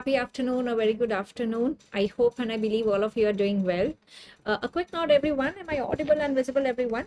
Happy afternoon, a very good afternoon. I hope and I believe all of you are doing well. A quick note, everyone. Am I audible and visible, everyone?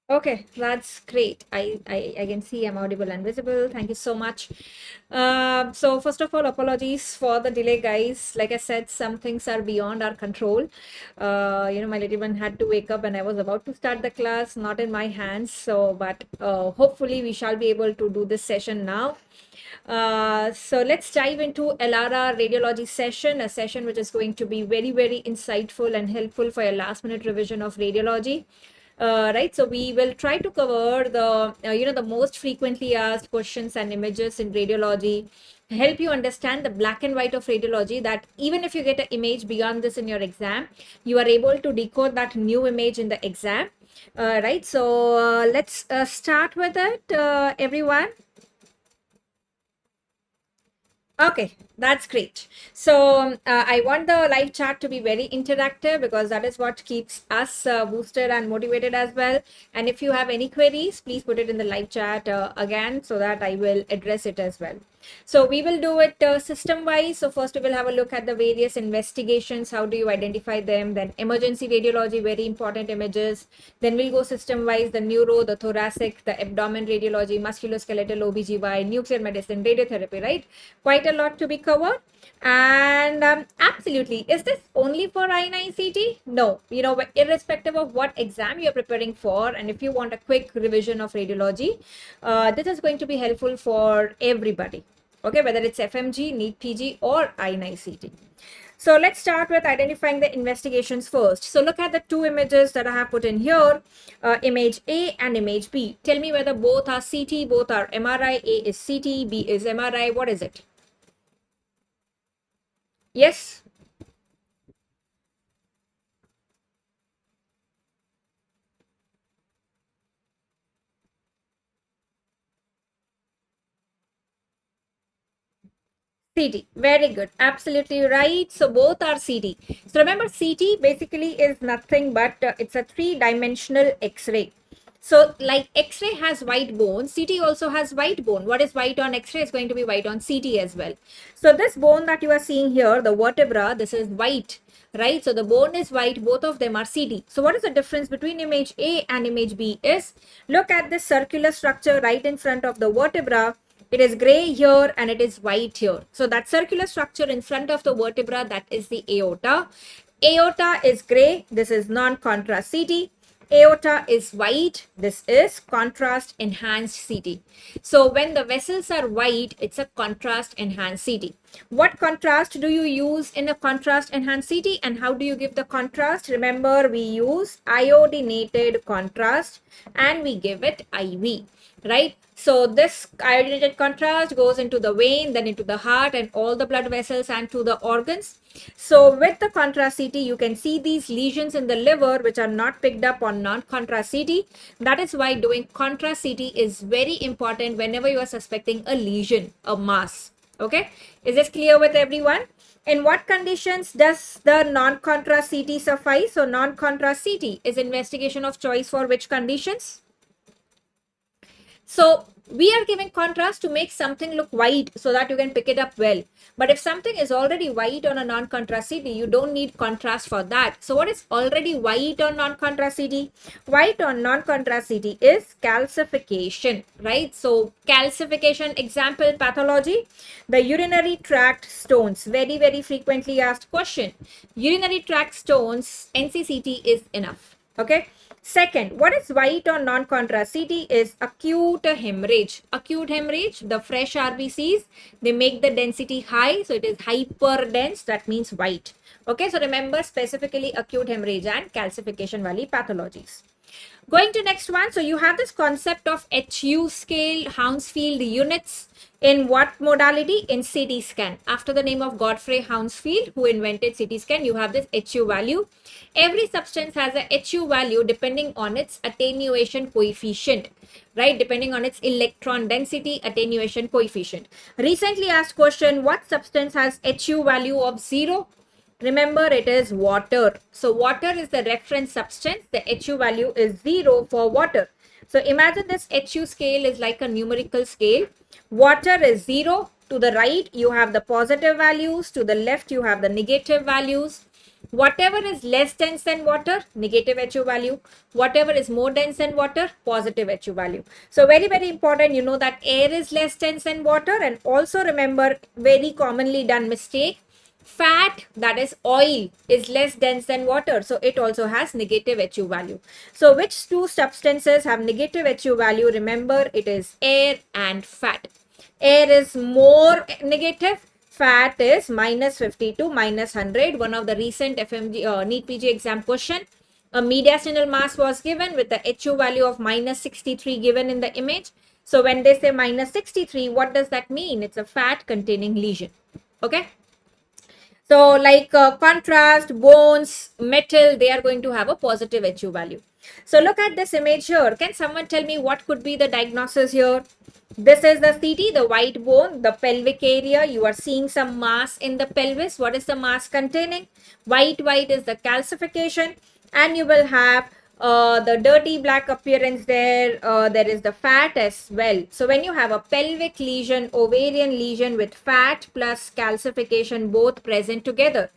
Okay, that's great. I can see I'm audible and visible. Thank you so much. So first of all, apologies for the delay, guys. Like I said, some things are beyond our control. My little one had to wake up and I was about to start the class, not in my hands. So, but hopefully we shall be able to do this session now. So let's dive into LRR radiology session, a session which is going to be very, very insightful and helpful for your last minute revision of radiology. Right, so we will try to cover the most frequently asked questions and images in radiology, help you understand the black and white of radiology, that even if you get an image beyond this in your exam, you are able to decode that new image in the exam. Right, so let's start with it, everyone. Okay, that's great. So I want the live chat to be very interactive because that is what keeps us boosted and motivated as well. And if you have any queries, please put it in the live chat again so that I will address it as well. So we will do it system wise. So first we will have a look at the various investigations. How do you identify them? Then emergency radiology, very important images. Then we'll go system wise, the neuro, the thoracic, the abdomen radiology, musculoskeletal, OBGY, nuclear medicine, radiotherapy, right? Quite a lot to be covered. And absolutely, is this only for INI-CET? No, irrespective of what exam you're preparing for, and if you want a quick revision of radiology, this is going to be helpful for everybody. Okay, whether it's FMG, NEET PG, or INI-CET. So let's start with identifying the investigations first. So look at the two images that I have put in here, image A and image B. Tell me whether both are CT, both are MRI. A is CT, B is MRI. What is it? Yes? CT. Very good. Absolutely right. So both are CT. So remember, CT basically is nothing but it's a three-dimensional X-ray. So like X-ray has white bone, CT also has white bone. What is white on X-ray is going to be white on CT as well. So this bone that you are seeing here, the vertebra, this is white, right? So the bone is white, both of them are CT. So what is the difference between image A and image B is, look at this circular structure right in front of the vertebra. It is gray here and it is white here. So that circular structure in front of the vertebra, that is the aorta. Aorta is gray. This is non-contrast CT. Aorta is white. This is contrast enhanced CT. So when the vessels are white, it's a contrast enhanced CT. What contrast do you use in a contrast enhanced CT, and how do you give the contrast? Remember, we use iodinated contrast and we give it IV, right? So this iodinated contrast goes into the vein, then into the heart and all the blood vessels and to the organs. So with the contrast CT, you can see these lesions in the liver which are not picked up on non-contrast CT. That is why doing contrast CT is very important whenever you are suspecting a lesion, a mass. Okay, is this clear with everyone? In what conditions does the non-contrast CT suffice? So non-contrast CT is investigation of choice for which conditions? So we are giving contrast to make something look white so that you can pick it up well. But if something is already white on a non-contrast CT, you don't need contrast for that. So what is already white on non-contrast CT? White on non-contrast CT is calcification, right? So calcification, example, pathology, the urinary tract stones, very, very frequently asked question. Urinary tract stones, NCCT is enough. Okay. Second, what is white on non-contrast CT is acute hemorrhage. Acute hemorrhage, the fresh RBCs, they make the density high. So it is hyperdense. That means white. Okay, so remember specifically acute hemorrhage and calcification wali pathologies. Going to next one. So you have this concept of HU scale, Hounsfield units. In what modality? In CT scan. After the name of Godfrey Hounsfield, who invented CT scan, you have this HU value. Every substance has a HU value depending on its attenuation coefficient, right? Depending on its electron density attenuation coefficient. Recently asked question, what substance has HU value of 0? Remember, it is water. So water is the reference substance. The HU value is 0 for water. So imagine this HU scale is like a numerical scale. Water is 0. To the right, you have the positive values. To the left, you have the negative values. Whatever is less dense than water, negative HU value. Whatever is more dense than water, positive HU value. So very, very important, you know that air is less dense than water. And also remember, very commonly done mistake, fat, that is oil, is less dense than water. So it also has negative HU value. So which two substances have negative HU value? Remember, it is air and fat. Air is more negative. Fat is minus 50 to minus 100. One of the recent FMGE NEET PG exam question. A mediastinal mass was given with the HU value of minus 63 given in the image. So when they say minus 63, what does that mean? It's a fat containing lesion. Okay. So like contrast, bones, metal, they are going to have a positive HU value. So look at this image here. Can someone tell me what could be the diagnosis here? This is the CT, the white bone, the pelvic area. You are seeing some mass in the pelvis. What is the mass containing? White is the calcification, and you will have the dirty black appearance there. There is the fat as well. So when you have a pelvic lesion, ovarian lesion with fat plus calcification both present together,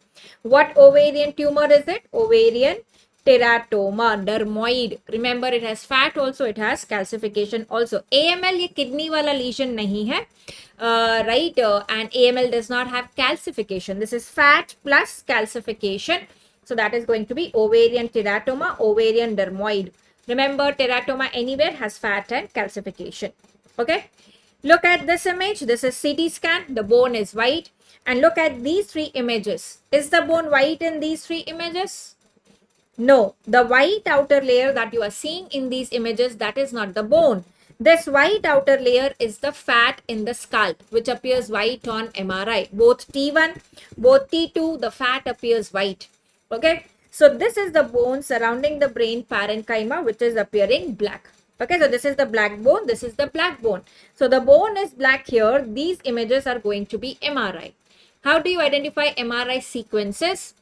what ovarian tumor is it? Ovarian teratoma, dermoid. Remember, it has fat also, it has calcification also. AML ये kidney वाला lesion नहीं है, right? And AML does not have calcification. This is fat plus calcification. So that is going to be ovarian teratoma, ovarian dermoid. Remember, teratoma anywhere has fat and calcification. Okay. Look at this image. This is CT scan. The bone is white. And look at these three images. Is the bone white in these three images? No, the white outer layer that you are seeing in these images, that is not the bone. This white outer layer is the fat in the scalp, which appears white on MRI. Both T1, both T2, the fat appears white. Okay, so this is the bone surrounding the brain parenchyma, which is appearing black. Okay, so this is the black bone, this is the black bone. So the bone is black here. These images are going to be MRI. How do you identify MRI sequences?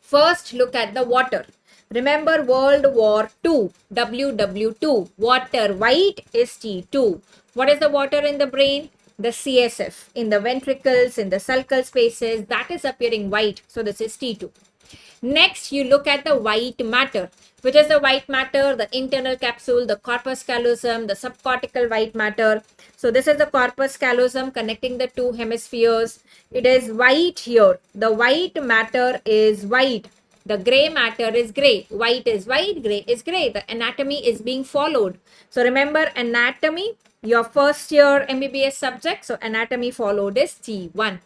First, look at the water. Remember World War II, WW2, water, white is T2. What is the water in the brain? The CSF, in the ventricles, in the sulcal spaces, that is appearing white. So this is T2. Next, you look at the white matter. Which is the white matter? The internal capsule, the corpus callosum, the subcortical white matter. So this is the corpus callosum connecting the two hemispheres. It is white here. The white matter is white. The gray matter is gray. White is white, gray is gray. The anatomy is being followed. So remember, anatomy, your first year MBBS subject. So anatomy followed is T1.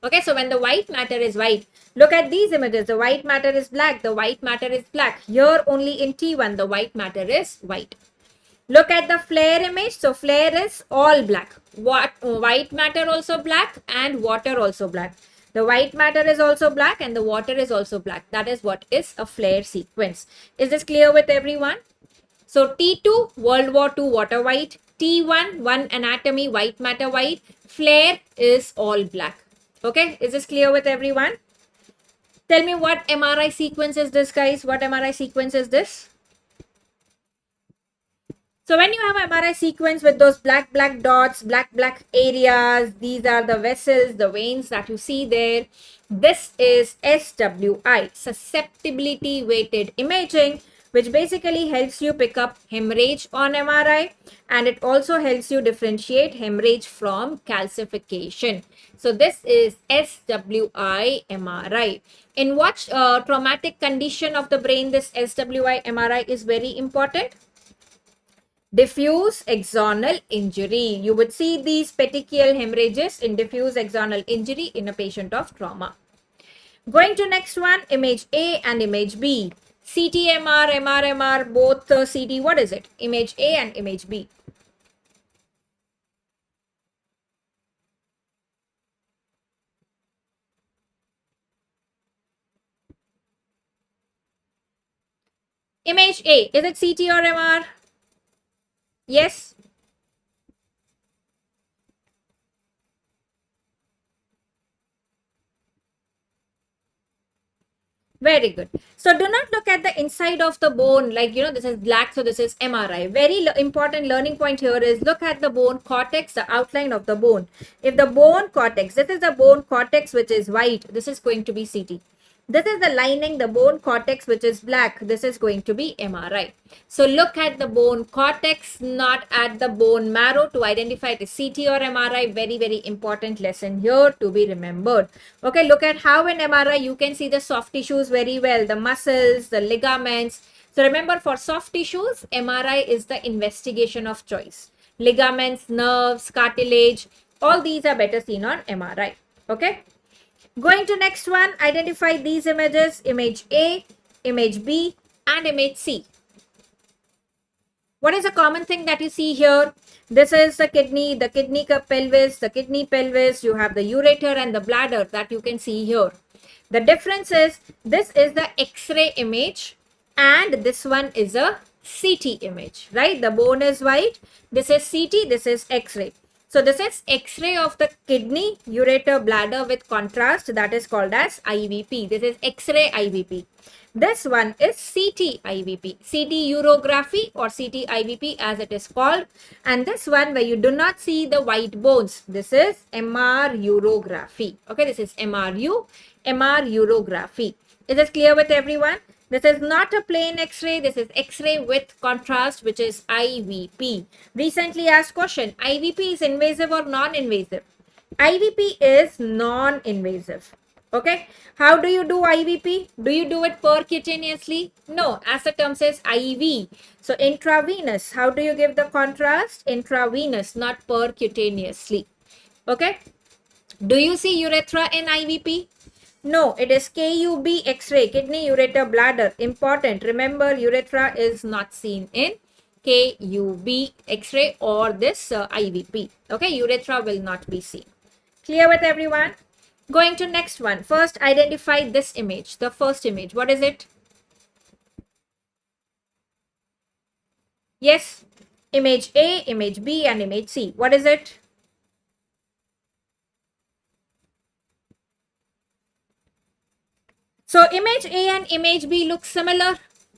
Okay, so when the white matter is white, look at these images. The white matter is black. The white matter is black. Here only in T1, the white matter is white. Look at the flare image. So flare is all black. White matter also black and water also black. The white matter is also black and the water is also black. That is what is a flare sequence. Is this clear with everyone? So T2, World War II, water white. T1, one anatomy, white matter white. Flare is all black. Okay, is this clear with everyone? Tell me what MRI sequence is this, guys? What MRI sequence is this? So when you have MRI sequence with those black dots, black areas, these are the vessels, the veins that you see there. This is SWI, susceptibility weighted imaging, which basically helps you pick up hemorrhage on MRI, and it also helps you differentiate hemorrhage from calcification. So this is SWI MRI. In what traumatic condition of the brain this SWI MRI is very important? Diffuse axonal injury. You would see these petechial hemorrhages in diffuse axonal injury in a patient of trauma. Going to next one, image A and image B. CT-MR, MR-MR, both CT, what is it? Image A and image B. Image A, is it CT or MR? Yes? Very good. So do not look at the inside of the bone like, this is black, so this is MRI. Very important learning point here is look at the bone cortex, the outline of the bone. If the bone cortex, this is the bone cortex which is white, this is going to be CT. This is the lining, the bone cortex which is black, this is going to be MRI. So look at the bone cortex, not at the bone marrow to identify it is CT or MRI. Very, very important lesson here to be remembered. Okay, look at how in MRI you can see the soft tissues very well, the muscles, the ligaments. So remember, for soft tissues, MRI is the investigation of choice. Ligaments, nerves, cartilage, all these are better seen on MRI. Okay. Going to next one, identify these images, image A, image B, and image C. What is a common thing that you see here? This is the kidney pelvis, the kidney pelvis, you have the ureter and the bladder that you can see here. The difference is, this is the X-ray image and this one is a CT image, right? The bone is white, this is CT, this is X-ray. So this is X-ray of the kidney, ureter, bladder with contrast, that is called as IVP. This is X-ray IVP. This one is CT IVP, CT urography or CT IVP as it is called. And this one where you do not see the white bones, this is MR urography. Okay, this is MR urography. Is this clear with everyone? This is not a plain X-ray. This is X-ray with contrast, which is IVP. Recently asked question, IVP is invasive or non-invasive? IVP is non-invasive. Okay. How do you do IVP? Do you do it percutaneously? No, as the term says IV. So intravenous. How do you give the contrast? Intravenous, not percutaneously. Okay. Do you see urethra in IVP? No, it is KUB X-ray, kidney, ureter, bladder. Important. Remember, urethra is not seen in KUB X-ray or this IVP. Okay, urethra will not be seen. Clear with everyone? Going to next one. First, identify this image, the first image. What is it? Yes, image A, image B, and image C. What is it? So image A and image B look similar,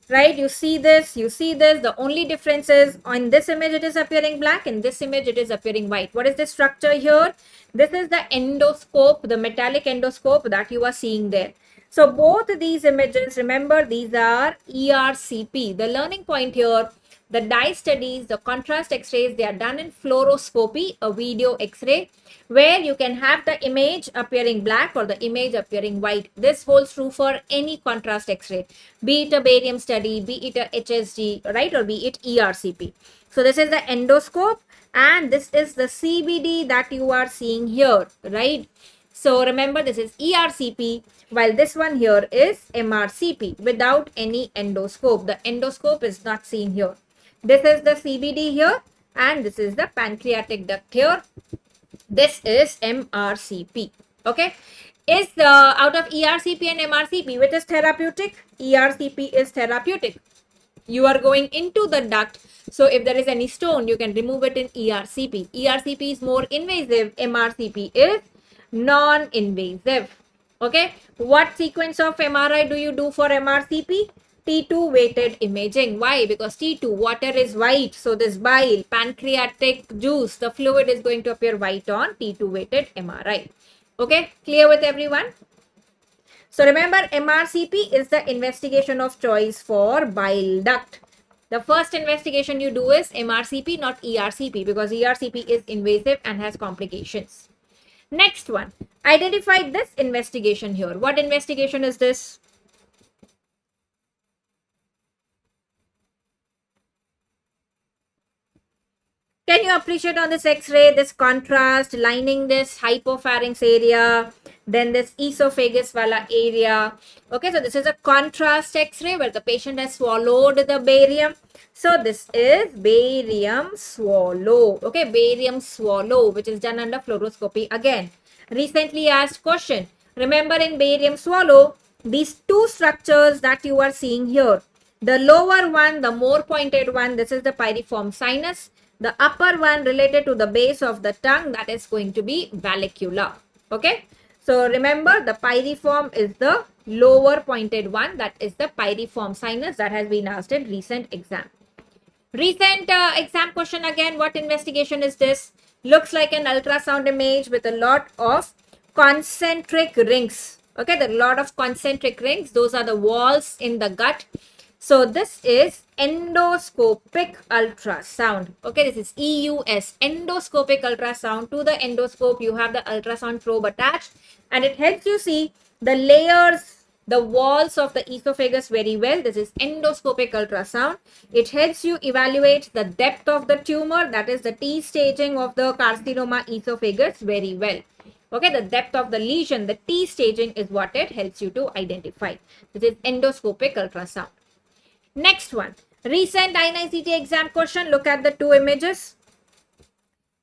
right? You see this, you see this. The only difference is on this image it is appearing black, in this image it is appearing white. What is the structure here? This is the endoscope, the metallic endoscope that you are seeing there. So both these images, remember, these are ERCP. The learning point here, the dye studies, the contrast X-rays, they are done in fluoroscopy, a video X-ray, where you can have the image appearing black or the image appearing white. This holds true for any contrast X-ray, be it a barium study, be it a HSG, right, or be it ERCP. So this is the endoscope and this is the CBD that you are seeing here, right? So remember, this is ERCP, while this one here is MRCP without any endoscope. The endoscope is not seen here. This is the CBD here and this is the pancreatic duct here. This is MRCP. Okay. Is the out of ERCP and MRCP, which is therapeutic? ERCP is therapeutic. You are going into the duct. So if there is any stone, you can remove it in ERCP. ERCP is more invasive. MRCP is non-invasive. Okay. What sequence of MRI do you do for MRCP? T2 weighted imaging. Why? Because T2, water is white. So this bile, pancreatic juice, the fluid is going to appear white on T2 weighted MRI. Okay, clear with everyone? So remember, MRCP is the investigation of choice for bile duct. The first investigation you do is MRCP, not ERCP, because ERCP is invasive and has complications. Next one, identify this investigation here. What investigation is this? Can you appreciate on this X-ray, this contrast, lining this hypopharynx area, Then this esophagus wala area. Okay, so this is a contrast X-ray where the patient has swallowed the barium. So this is barium swallow. Okay, barium swallow, which is done under fluoroscopy again. Recently asked question. Remember in barium swallow, these two structures that you are seeing here. The lower one, the more pointed one, this is the pyriform sinus. The upper one related to the base of the tongue, that is going to be vallecula. Okay. So remember the pyriform is the lower pointed one. That is the pyriform sinus that has been asked in recent exam. Recent exam question again. What investigation is this? Looks like an ultrasound image with a lot of concentric rings. Okay, there are a lot of concentric rings. Those are the walls in the gut. So this is endoscopic ultrasound. Okay, this is EUS, endoscopic ultrasound. To the endoscope, you have the ultrasound probe attached and it helps you see the layers, the walls of the esophagus very well. This is endoscopic ultrasound. It helps you evaluate the depth of the tumor, that is the T staging of the carcinoma esophagus very well. Okay, the depth of the lesion, the T staging is what it helps you to identify. This is endoscopic ultrasound. Next one, recent INI-CET exam question. Look at the two images.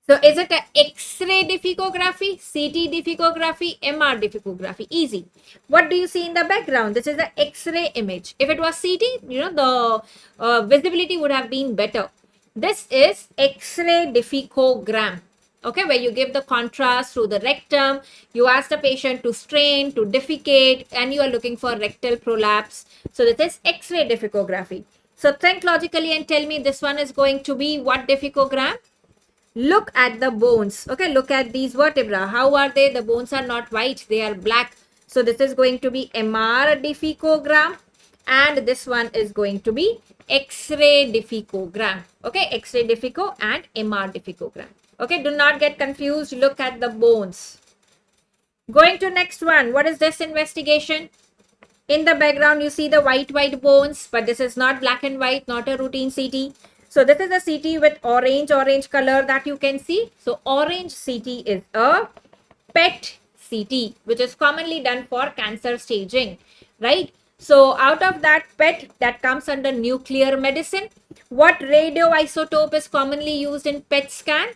So is it a X-ray difficography, CT difficography, MR difficography? Easy. What do you see in the background? This is the X-ray image. If it was CT, the visibility would have been better. This is X-ray difficogram. Okay, where you give the contrast through the rectum, you ask the patient to strain, to defecate, and you are looking for rectal prolapse. So this is X-ray difficography. So think logically and tell me this one is going to be what difficogram? Look at the bones. Okay, look at these vertebrae. How are they? The bones are not white, they are black. So this is going to be MR difficogram and this one is going to be X-ray difficogram. Okay, X-ray diffico and MR difficogram. Okay, do not get confused. Look at the bones. Going to next one. What is this investigation? In the background, you see the white bones, but this is not black and white, not a routine CT. So this is a CT with orange color that you can see. So orange CT is a PET CT, which is commonly done for cancer staging, right? So out of that PET, that comes under nuclear medicine. What radioisotope is commonly used in PET scan?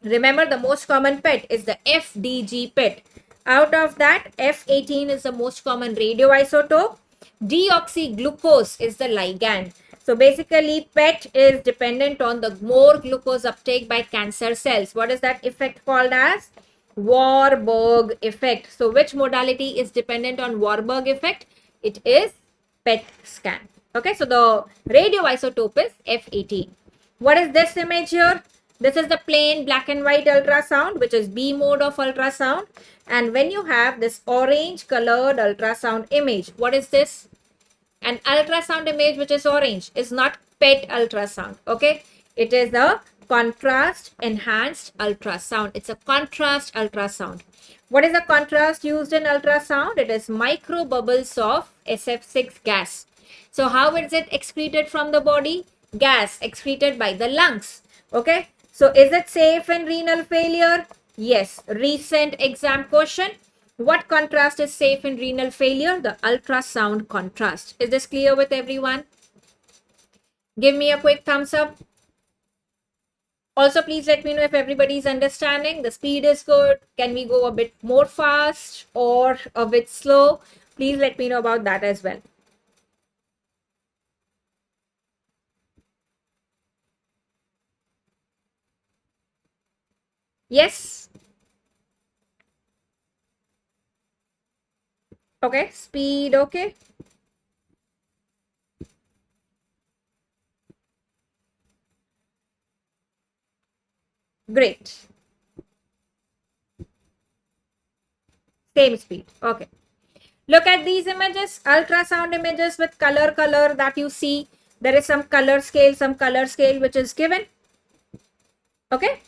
Remember, the most common PET is the FDG PET. Out of that, F18 is the most common radioisotope. Deoxyglucose is the ligand. So basically, PET is dependent on the more glucose uptake by cancer cells. What is that effect called as? Warburg effect. So which modality is dependent on Warburg effect? It is PET scan. Okay, so the radioisotope is F18. What is this image here? This is the plain black and white ultrasound, which is B mode of ultrasound. And when you have this orange colored ultrasound image, what is this? An ultrasound image which is orange is not PET ultrasound. Okay, it is a contrast enhanced ultrasound. It's a contrast ultrasound. What is the contrast used in ultrasound? It is micro bubbles of SF6 gas. So how is it excreted from the body? Gas excreted by the lungs. Okay, so is it safe in renal failure? Yes. Recent exam question. What contrast is safe in renal failure? The ultrasound contrast. Is this clear with everyone? Give me a quick thumbs up. Also, please let me know if everybody is understanding. The speed is good. Can we go a bit more fast or a bit slow? Please let me know about that as well. Yes? Okay, speed, okay. Great. Same speed. Okay. Look at these images, ultrasound images with color that you see. There is some color scale which is given. Okay.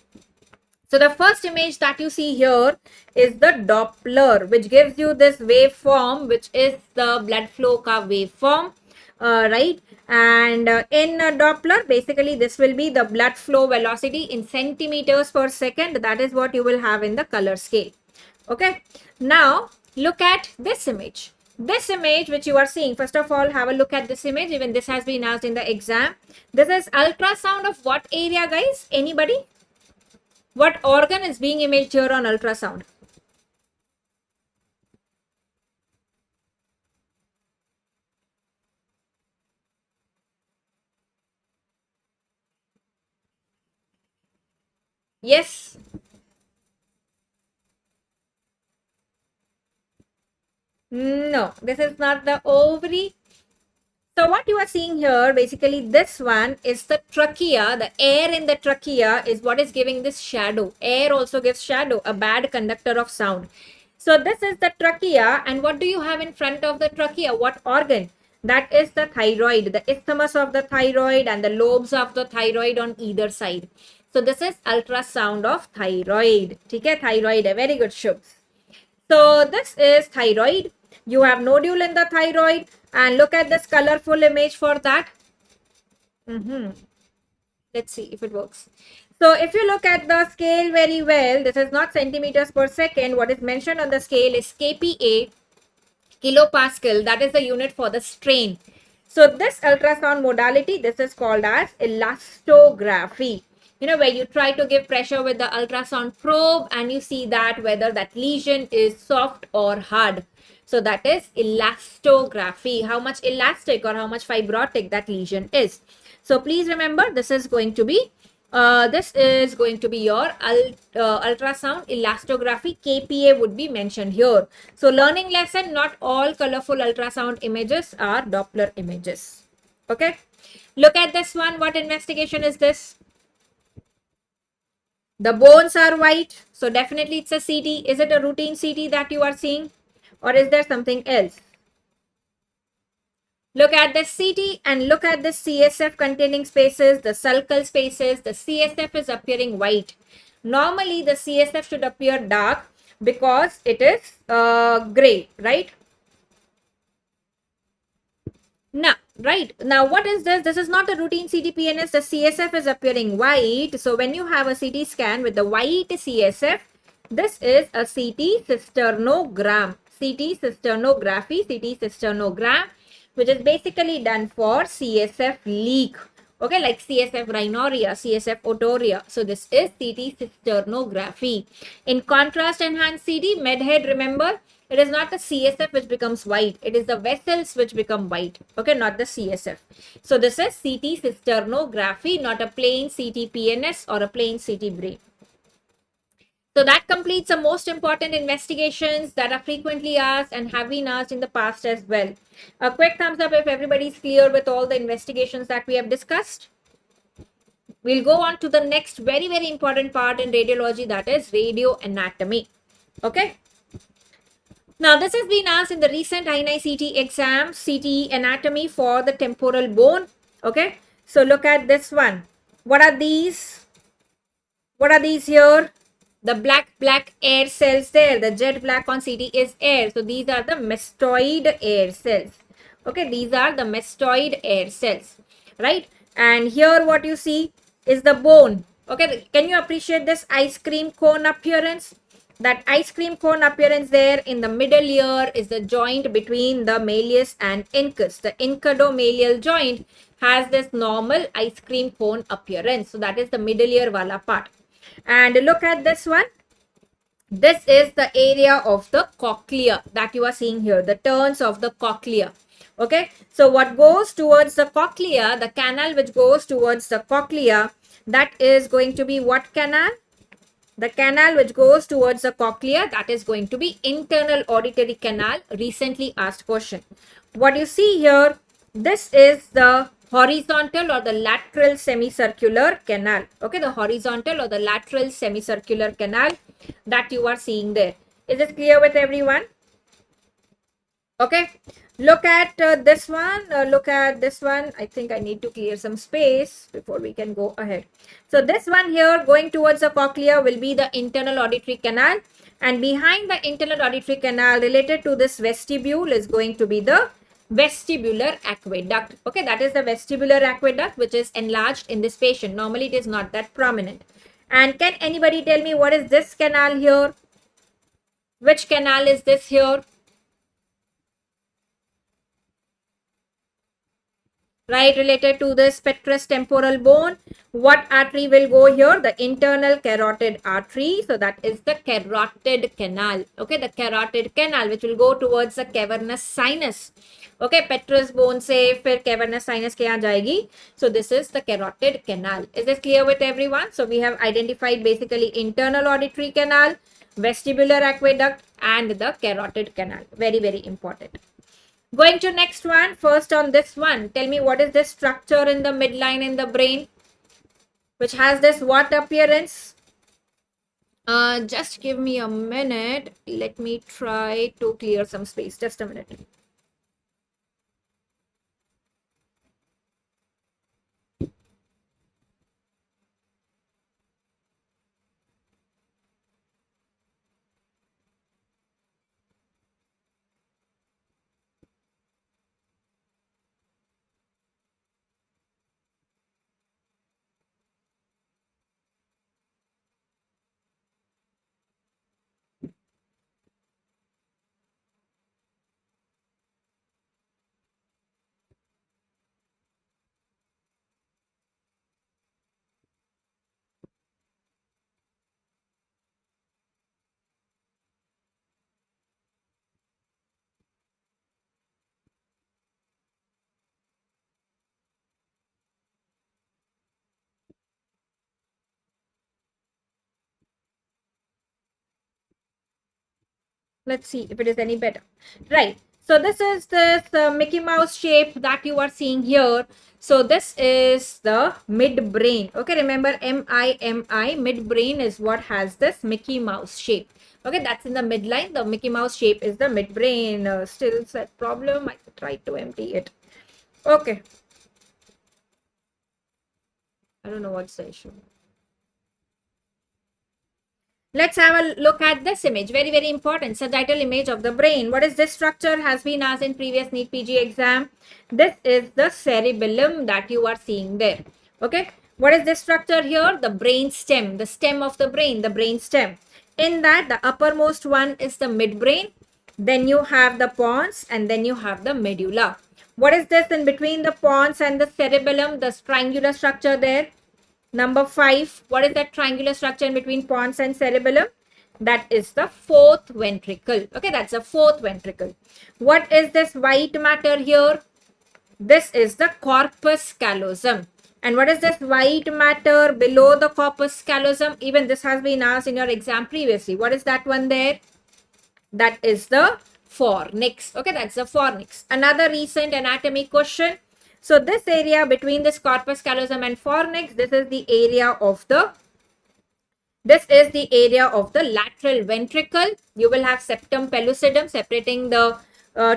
So the first image that you see here is the Doppler, which gives you this waveform, which is the blood flow ka waveform, right? And in Doppler, basically this will be the blood flow velocity in centimeters per second. That is what you will have in the color scale. Okay. Now look at this image. This image which you are seeing, first of all, have a look at this image. Even this has been asked in the exam. This is ultrasound of what area, guys? Anybody? What organ is being imaged here on ultrasound? Yes. No, this is not the ovary. So what you are seeing here, basically this one is the trachea. The air in the trachea is what is giving this shadow. Air also gives shadow, a bad conductor of sound. So this is the trachea, and what do you have in front of the trachea? What organ? That is the thyroid, the isthmus of the thyroid and the lobes of the thyroid on either side. So this is ultrasound of thyroid. Okay, thyroid, very good, Shubs. So this is thyroid. You have nodule in the thyroid, and look at this colorful image for that. Let's see if it works. So if you look at the scale very well, this is not centimeters per second. What is mentioned on the scale is kPa, kilopascal. That is the unit for the strain. So this ultrasound modality, this is called as elastography. You know, where you try to give pressure with the ultrasound probe and you see that whether that lesion is soft or hard. So that is elastography, how much elastic or how much fibrotic that lesion is. So please remember, this is going to be your ultrasound elastography. kPa would be mentioned here. So learning lesson, not all colorful ultrasound images are Doppler images. Okay. Look at this one. What investigation is this? The bones are white. So definitely it's a CT. Is it a routine CT that you are seeing? Or is there something else? Look at the CT and look at the CSF containing spaces, the sulcal spaces. The CSF is appearing white. Normally, the CSF should appear dark because it is gray, right? Now, what is this? This is not a routine CT-PNS. The CSF is appearing white. So when you have a CT scan with the white CSF, this is a CT cysternogram. CT cysternography, CT cysternogram, which is basically done for CSF leak. Okay, like CSF rhinorrhea, CSF otorrhea. So this is CT cysternography. In contrast enhanced CT, medhead, remember, it is not the CSF which becomes white. It is the vessels which become white. Okay, not the CSF. So this is CT cysternography, not a plain CT PNS or a plain CT brain. So that completes the most important investigations that are frequently asked and have been asked in the past as well. A quick thumbs up if everybody is clear with all the investigations that we have discussed. We'll go on to the next very, very important part in radiology, that is radio anatomy. Okay. Now, this has been asked in the recent INI-CET exam, CT anatomy for the temporal bone. Okay. So look at this one. What are these? What are these here? The black air cells there. The jet black on CT is air. So these are the mastoid air cells. Okay, these are the mastoid air cells, right? And here what you see is the bone. Okay, can you appreciate this ice cream cone appearance? That ice cream cone appearance there in the middle ear is the joint between the malleus and incus. The incudomalleal joint has this normal ice cream cone appearance. So that is the middle ear wala part. And look at this one. This is the area of the cochlea that you are seeing here, the turns of the cochlea. Okay, so what goes towards the cochlea, the canal which goes towards the cochlea, that is going to be what canal? The canal which goes towards the cochlea, that is going to be internal auditory canal. Recently asked question. What you see here, this is the horizontal or the lateral semicircular canal. Okay, the horizontal or the lateral semicircular canal that you are seeing there. Is it clear with everyone? Okay, look at this one. Look at this one. I think I need to clear some space before we can go ahead. So this one here going towards the cochlea will be the internal auditory canal, and behind the internal auditory canal related to this vestibule is going to be the vestibular aqueduct. Okay, that is the vestibular aqueduct which is enlarged in this patient. Normally it is not that prominent. And can anybody tell me what is this canal here? Which canal is this here? Right, related to this petrous temporal bone. What artery will go here? The internal carotid artery. So that is the carotid canal. Okay, the carotid canal which will go towards the cavernous sinus. Okay, petrous bone से फिर cavernous sinus के यहाँ जाएगी. So this is the carotid canal. Is this clear with everyone? So we have identified basically internal auditory canal, vestibular aqueduct, and the carotid canal. Very, very important. Going to next one. First on this one, tell me what is this structure in the midline in the brain, which has this what appearance? Just give me a minute. Let me try to clear some space. Just a minute. Let's see if it is any better. Right. So this is this Mickey Mouse shape that you are seeing here. So this is the midbrain. Okay, remember MI, midbrain is what has this Mickey Mouse shape. Okay, that's in the midline. The Mickey Mouse shape is the midbrain. Still set problem. I tried to empty it. Okay. I don't know what's the issue. Let's have a look at this image. Very, very important. Sagittal image of the brain. What is this structure? Has been asked in previous NEET PG exam. This is the cerebellum that you are seeing there. Okay. What is this structure here? The brain stem. The stem of the brain stem. In that, the uppermost one is the midbrain. Then you have the pons and then you have the medulla. What is this in between the pons and the cerebellum? The triangular structure there. Number 5, what is that triangular structure in between pons and cerebellum? That is the fourth ventricle. Okay, that's the fourth ventricle. What is this white matter here? This is the corpus callosum. And what is this white matter below the corpus callosum? Even this has been asked in your exam previously. What is that one there? That is the fornix. Okay, that's the fornix. Another recent anatomy question. So this area between this corpus callosum and fornix, this is the area of the lateral ventricle. You will have septum pellucidum separating the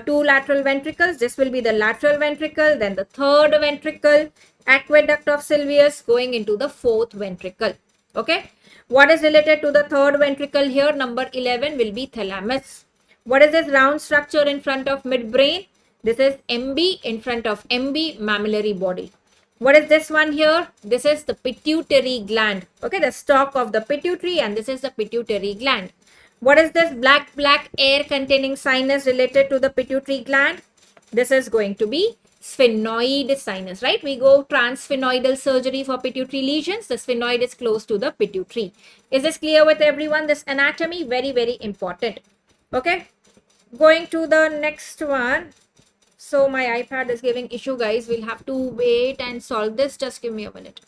two lateral ventricles. This will be the lateral ventricle, then the third ventricle, aqueduct of Sylvius going into the fourth ventricle. Okay. What is related to the third ventricle here? Number 11 will be thalamus. What is this round structure in front of midbrain? This is MB in front of MB, mammillary body. What is this one here? This is the pituitary gland. Okay, the stalk of the pituitary, and this is the pituitary gland. What is this black air containing sinus related to the pituitary gland? This is going to be sphenoid sinus, right? We go transsphenoidal surgery for pituitary lesions. The sphenoid is close to the pituitary. Is this clear with everyone? This anatomy, very, very important. Okay, going to the next one. So my iPad is giving issue, guys. We'll have to wait and solve this. Just give me a minute.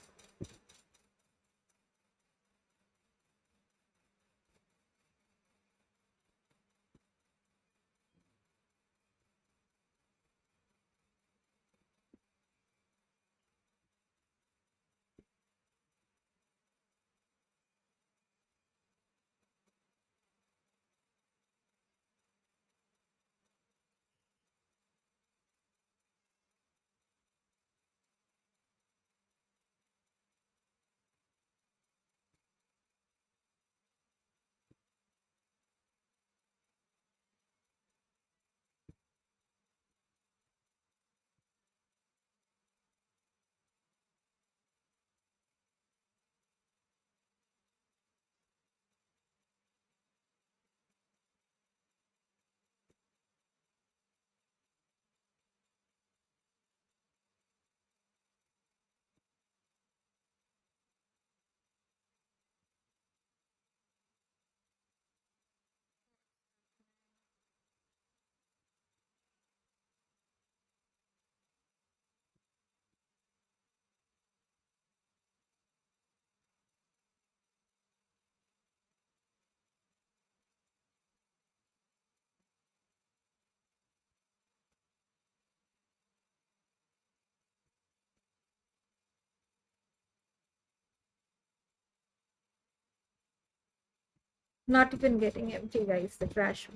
Not even getting empty, guys, the trash.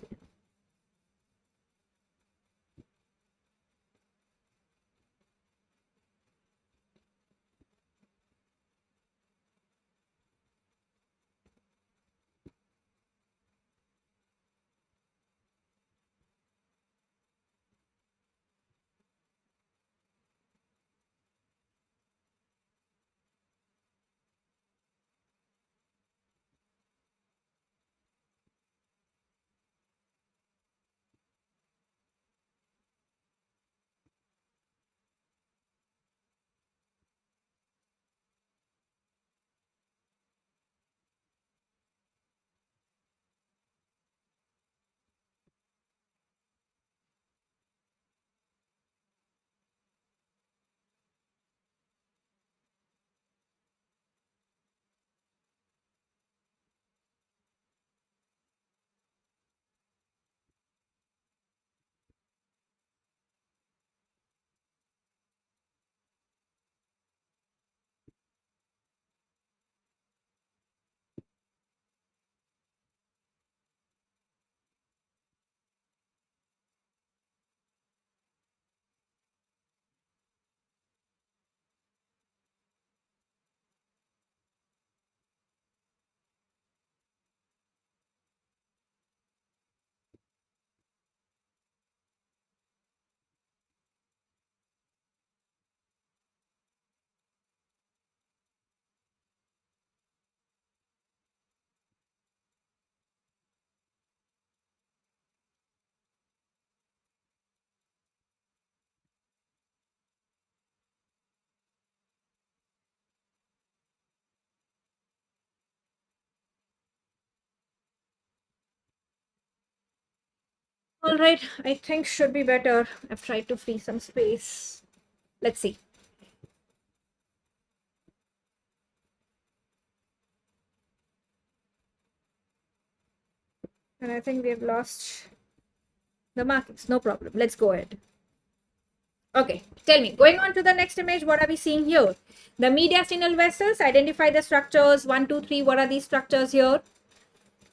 All right, I think should be better. I've tried to free some space. Let's see. And I think we have lost the markings. No problem. Let's go ahead. Okay, tell me, going on to the next image, what are we seeing here? The mediastinal vessels, identify the structures, 1, 2, 3, what are these structures here?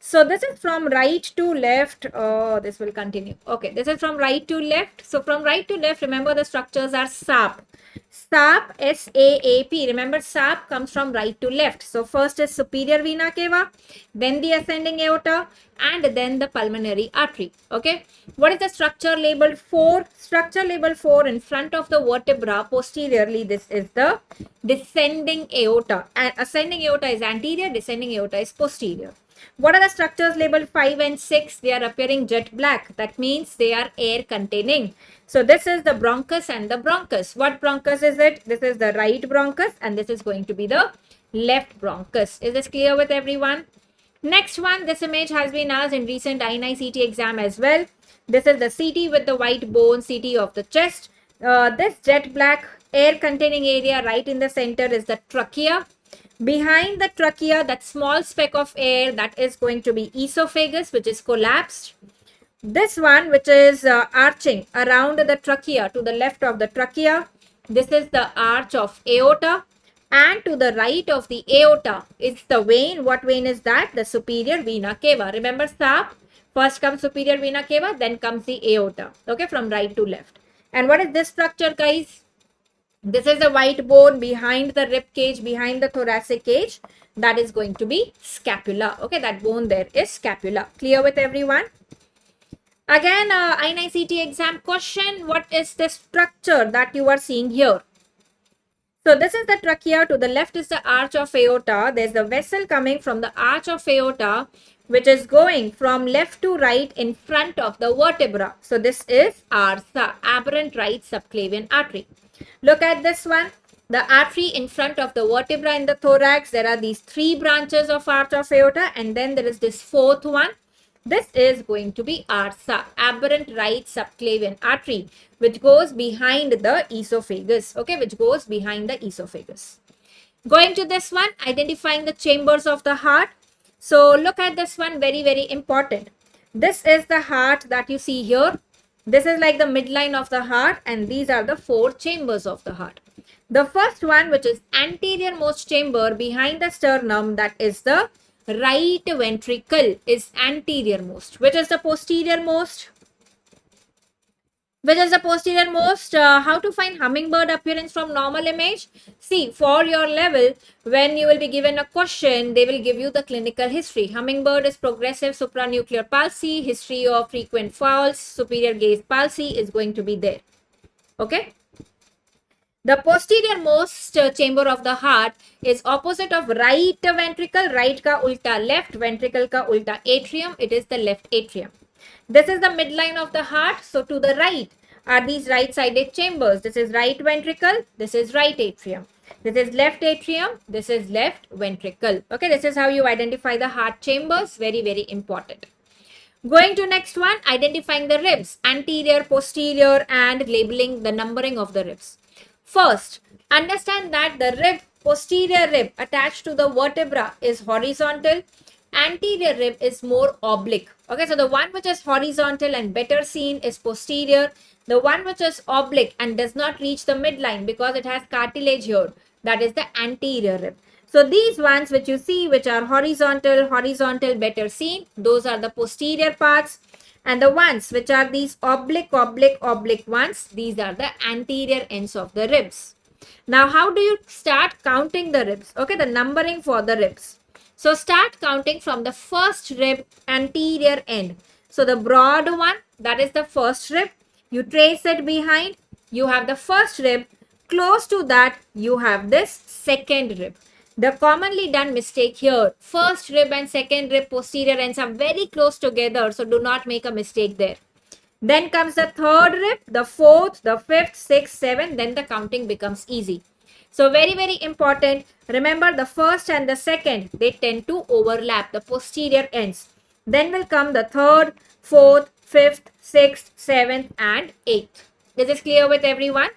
So this is from right to left. Oh, this will continue. Okay, this is from right to left. So from right to left, remember the structures are SAP. SAP, S-A-A-P. Remember SAP comes from right to left. So first is superior vena cava, then the ascending aorta, and then the pulmonary artery. Okay. What is the structure labeled 4? Structure labeled 4 in front of the vertebra posteriorly. This is the descending aorta. And ascending aorta is anterior, descending aorta is posterior. What are the structures labeled 5 and 6? They are appearing jet black. That means they are air containing. So this is the bronchus and the bronchus. What bronchus is it? This is the right bronchus and this is going to be the left bronchus. Is this clear with everyone? Next one, this image has been asked in recent INI-CET exam as well. This is the CT with the white bone, CT of the chest. This jet black air containing area right in the center is the trachea. Behind the trachea, that small speck of air, that is going to be esophagus, which is collapsed. This one, which is arching around the trachea, to the left of the trachea, this is the arch of aorta. And to the right of the aorta is the vein. What vein is that? The superior vena cava. Remember SAP? First comes superior vena cava, then comes the aorta. Okay, from right to left. And what is this structure, guys? This is the white bone behind the rib cage, behind the thoracic cage. That is going to be scapula. Okay, that bone there is scapula. Clear with everyone? Again, INI-CET exam question. What is the structure that you are seeing here? So this is the trachea. To the left is the arch of aorta. There's the vessel coming from the arch of aorta, which is going from left to right in front of the vertebra. So this is ARSA, aberrant right subclavian artery. Look at this one. The artery in front of the vertebra in the thorax. There are these 3 branches of arch of aorta and then there is this 4th one. This is going to be ARSA, aberrant right subclavian artery, which goes behind the esophagus. Okay, which goes behind the esophagus. Going to this one, identifying the chambers of the heart. So look at this one, very, very important. This is the heart that you see here. This is like the midline of the heart and these are the 4 chambers of the heart. The first one, which is anterior most chamber behind the sternum, that is the right ventricle is anterior most. Which is the posterior most? Which is the posterior most? How to find hummingbird appearance from normal image? See, for your level, when you will be given a question, they will give you the clinical history. Hummingbird is progressive supranuclear palsy, history of frequent falls, superior gaze palsy is going to be there. Okay. The posterior most chamber of the heart is opposite of right ventricle, right ka ulta left, ventricle ka ulta atrium, it is the left atrium. This is the midline of the heart. So to the right are these right-sided chambers. This is right ventricle, this is right atrium. This is left atrium, this is left ventricle. Okay, this is how you identify the heart chambers. Very, very important. Going to next one, identifying the ribs, anterior, posterior, and labeling the numbering of the ribs. First, understand that the rib, posterior rib attached to the vertebra is horizontal. Anterior rib is more oblique. Okay, so the one which is horizontal and better seen is posterior. The one which is oblique and does not reach the midline because it has cartilage here, that is the anterior rib. So these ones which you see, which are horizontal, better seen, those are the posterior parts. And the ones which are these oblique ones, these are the anterior ends of the ribs. Now, how do you start counting the ribs? Okay, the numbering for the ribs. So start counting from the first rib anterior end. So the broad one, that is the first rib. You trace it behind. You have the first rib. Close to that, you have this second rib. The commonly done mistake here, first rib and second rib posterior ends are very close together. So do not make a mistake there. Then comes the third rib, the fourth, the fifth, sixth, seventh. Then the counting becomes easy. So very, very important. Remember the first and the second, they tend to overlap the posterior ends. Then will come the third, fourth, fifth, sixth, seventh, and eighth. This is clear with everyone?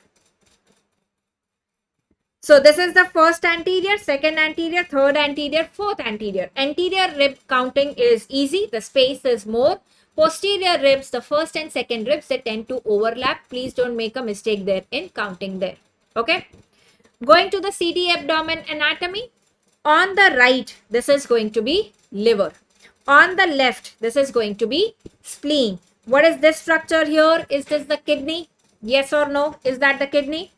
So this is the first anterior, second anterior, third anterior, fourth anterior. Anterior rib counting is easy. The space is more. Posterior ribs, the first and second ribs, they tend to overlap. Please don't make a mistake there in counting there. Okay. Going to the CD abdomen anatomy. On the right, this is going to be liver. On the left, this is going to be spleen. What is this structure here? Is this the kidney? Yes or no? Is that the kidney?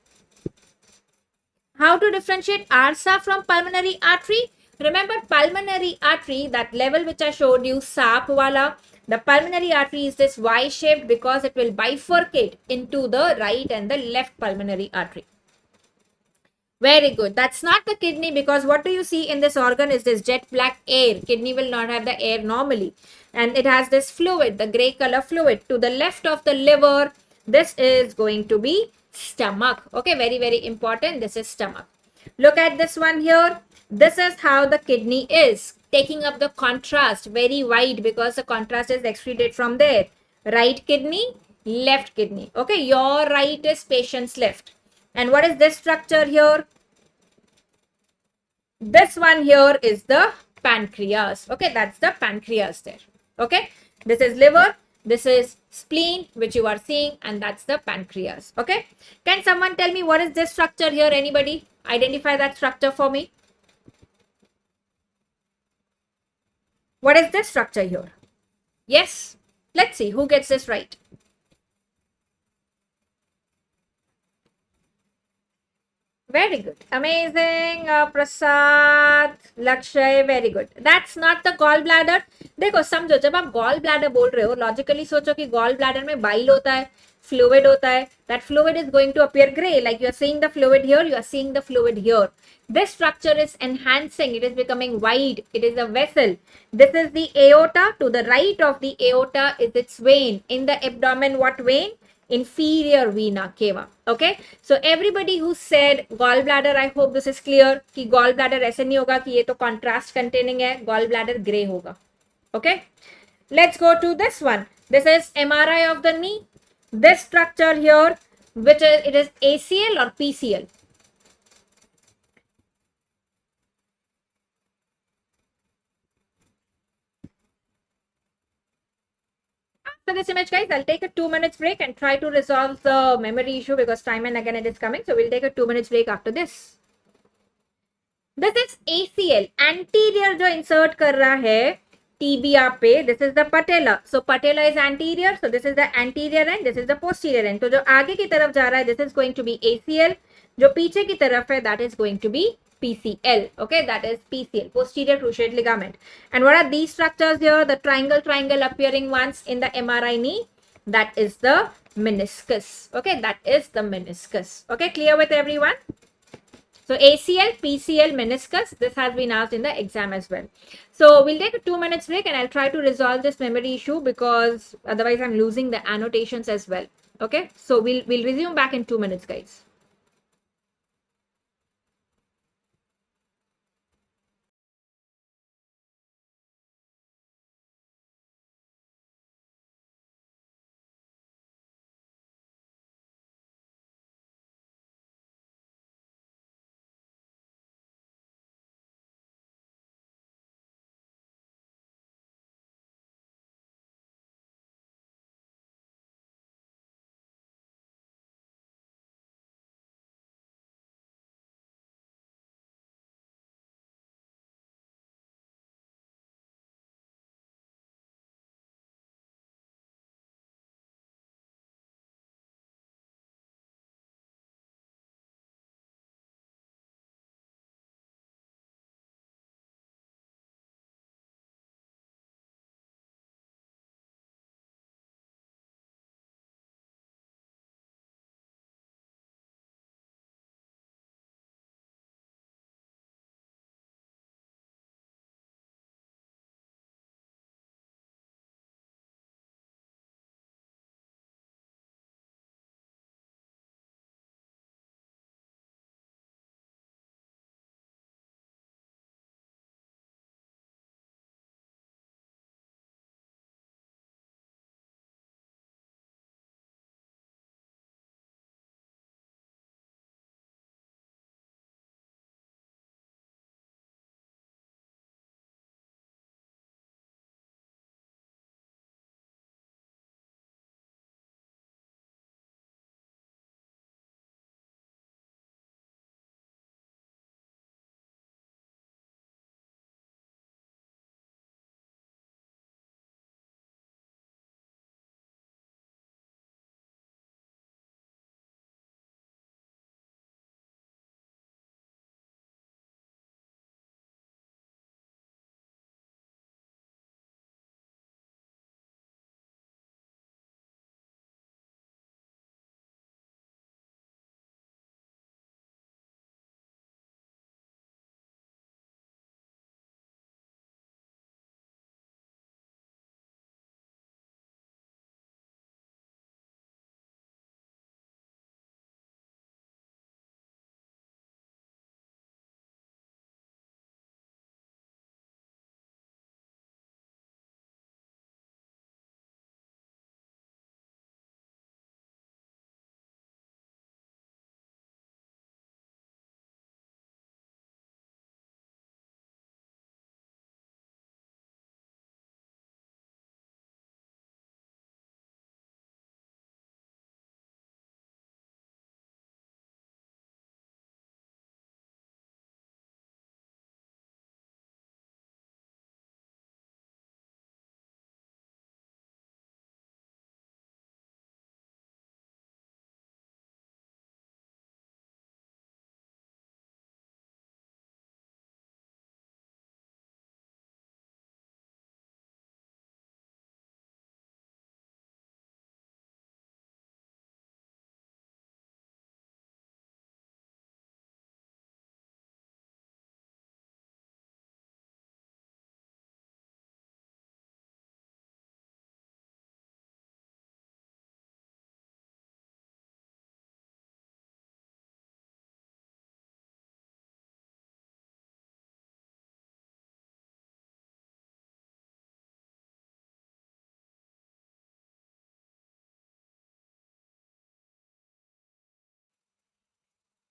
How to differentiate ARSA from pulmonary artery? Remember pulmonary artery, that level which I showed you, SAP wala. The pulmonary artery is this Y-shaped because it will bifurcate into the right and the left pulmonary artery. Very good. That's not the kidney because what do you see in this organ is this jet black air. Kidney will not have the air normally. And it has this fluid, the gray color fluid. To the left of the liver, this is going to be stomach. Okay, very, very important. This is stomach. Look at this one here. This is how the kidney is. Taking up the contrast very wide because the contrast is excreted from there. Right kidney, left kidney. Okay, your right is patient's left. And what is this structure here? This one here is the pancreas. Okay, that's the pancreas there. Okay, this is liver. This is spleen, which you are seeing, and that's the pancreas. Okay, can someone tell me what is this structure here? Anybody identify that structure for me? What is this structure here? Yes, let's see who gets this right. Very good. Amazing. Prasad, Lakshay, very good. That's not the gallbladder. देखो समझो जब आप gall bladder बोल रहे हो logically सोचो कि gall bladder में bile होता है, fluid होता है. That fluid is going to appear gray. Like you are seeing the fluid here, you are seeing the fluid here. This structure is enhancing. It is becoming wide. It is a vessel. This is the aorta. To the right of the aorta is its vein. In the abdomen, what vein? Inferior vena cava. Okay, so everybody who said gallbladder, I hope this is clear कि gallbladder ऐसे नहीं होगा कि ये तो contrast containing है, gallbladder gray होगा. Okay, let's go to this one. This is MRI of the knee. This structure here, which is, it is ACL or PCL? After this image, guys, I'll take a 2 minutes break and try to resolve the memory issue because time and again it is coming. So we'll take a 2 minutes break after this. This is ACL, anterior जो insert कर रहा है tibia पे, this is the patella. So patella is anterior, so this is the anterior and this is the posterior end. तो जो आगे की तरफ जा रहा है this is going to be ACL, जो पीछे की तरफ है that is going to be PCL. Okay, that is PCL, posterior cruciate ligament. And what are these structures here? The triangle appearing once in the MRI knee, that is the meniscus. Okay, that is the meniscus. Okay, clear with everyone? So ACL, PCL, meniscus, this has been asked in the exam as well. So we'll take a 2 minutes break and I'll try to resolve this memory issue because otherwise I'm losing the annotations as well. Okay, so we'll resume back in 2 minutes, guys.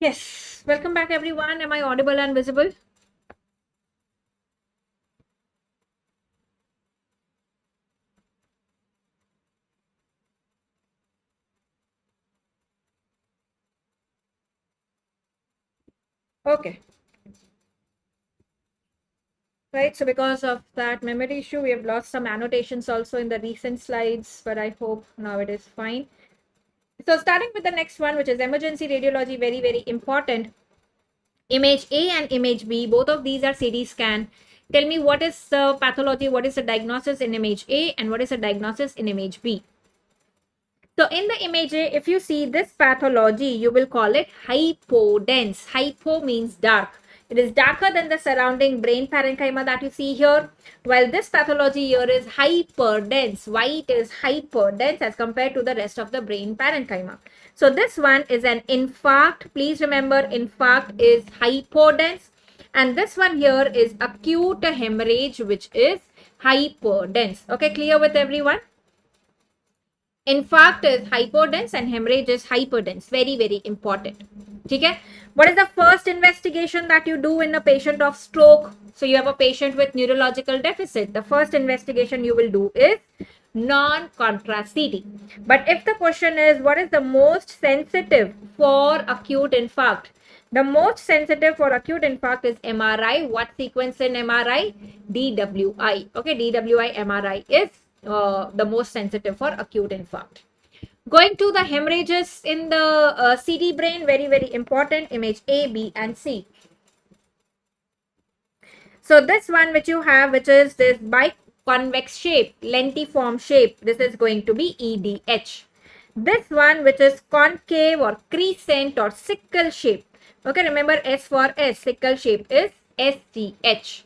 Yes, welcome back everyone. Am I audible and visible? Okay. right? So because of that memory issue, we have lost some annotations also in the recent slides, but I hope now it is fine. So starting with the next one, which is emergency radiology, very, very important. Image A and image B, both of these are CT scan. Tell me what is the pathology, what is the diagnosis in image A and what is the diagnosis in image B. So in the image A, if you see this pathology, you will call it hypodense. Hypo means dark. It is darker than the surrounding brain parenchyma that you see here. While this pathology here is hyperdense. Why it is hyperdense as compared to the rest of the brain parenchyma? So this one is an infarct. Please remember, infarct is hypodense. And this one here is acute hemorrhage, which is hyperdense. Okay, clear with everyone? Infarct is hypodense and hemorrhage is hyperdense. Very, very important. Okay? What is the first investigation that you do in a patient of stroke? So you have a patient with neurological deficit. The first investigation you will do is non-contrast CT. But if the question is what is the most sensitive for acute infarct? The most sensitive for acute infarct is MRI. What sequence in MRI? DWI. Okay, DWI MRI is the most sensitive for acute infarct. Going to the hemorrhages in the CT brain, very, very important. Image A, B and C. So this one which you have, which is this biconvex shape, lentiform shape, this is going to be EDH. This one which is concave or crescent or sickle shape. Okay, remember S for S, sickle shape is STH.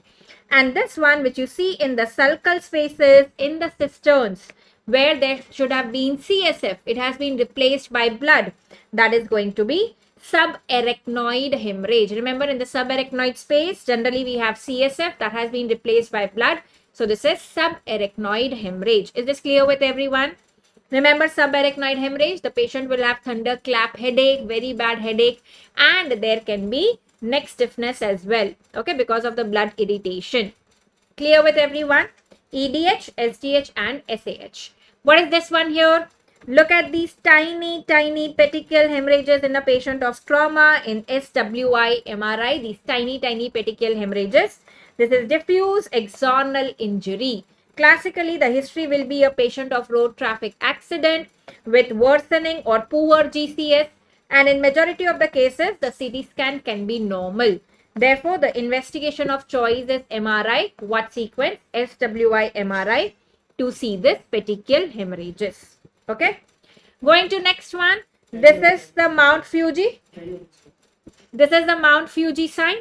And this one which you see in the sulcal spaces in the cisterns where there should have been CSF, it has been replaced by blood. That is going to be subarachnoid hemorrhage. Remember, in the subarachnoid space, generally we have CSF that has been replaced by blood. So this is subarachnoid hemorrhage. Is this clear with everyone? Remember, subarachnoid hemorrhage, the patient will have thunderclap headache, very bad headache, and there can be neck stiffness as well, okay, because of the blood irritation. Clear with everyone? EDH, SDH and SAH. What is this one here? Look at these tiny, tiny petechial hemorrhages in a patient of trauma in SWI MRI, these tiny, tiny petechial hemorrhages. This is diffuse axonal injury. Classically, the history will be a patient of road traffic accident with worsening or poor GCS. And in majority of the cases, the CT scan can be normal. Therefore, the investigation of choice is MRI. What sequence? SWI MRI to see this petechial hemorrhages. Okay. Going to next one. This is the Mount Fuji. This is the Mount Fuji sign.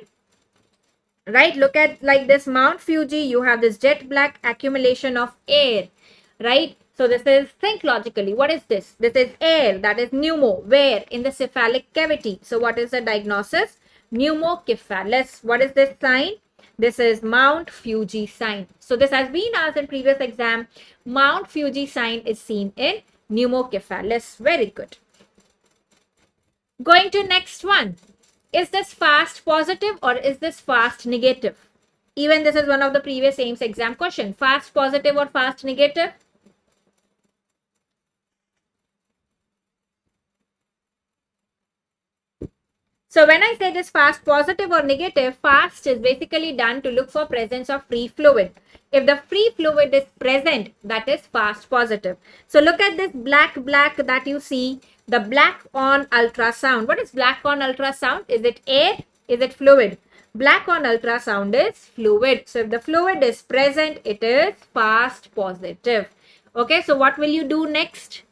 Right. Look at like this Mount Fuji. You have this jet black accumulation of air. Right. So this is, think logically, what is this? This is air, that is pneumo, where? In the cephalic cavity. So what is the diagnosis? Pneumocephalus. What is this sign? This is Mount Fuji sign. So this has been asked in previous exam. Mount Fuji sign is seen in pneumocephalus. Very good. Going to next one. Is this fast positive or is this fast negative? Even this is one of the previous AIIMS exam question. Fast positive or fast negative? So when I say this fast positive or negative, fast is basically done to look for presence of free fluid. If the free fluid is present, that is fast positive. So look at this black that you see, the black on ultrasound. What is black on ultrasound? Is it air? Is it fluid? Black on ultrasound is fluid. So if the fluid is present, it is fast positive. Okay, so what will you do next?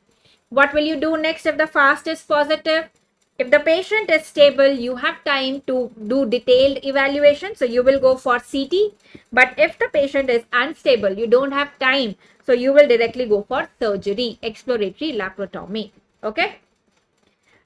What will you do next if the fast is positive? If the patient is stable, you have time to do detailed evaluation. So you will go for CT. But if the patient is unstable, you don't have time. So you will directly go for surgery, exploratory laparotomy. Okay.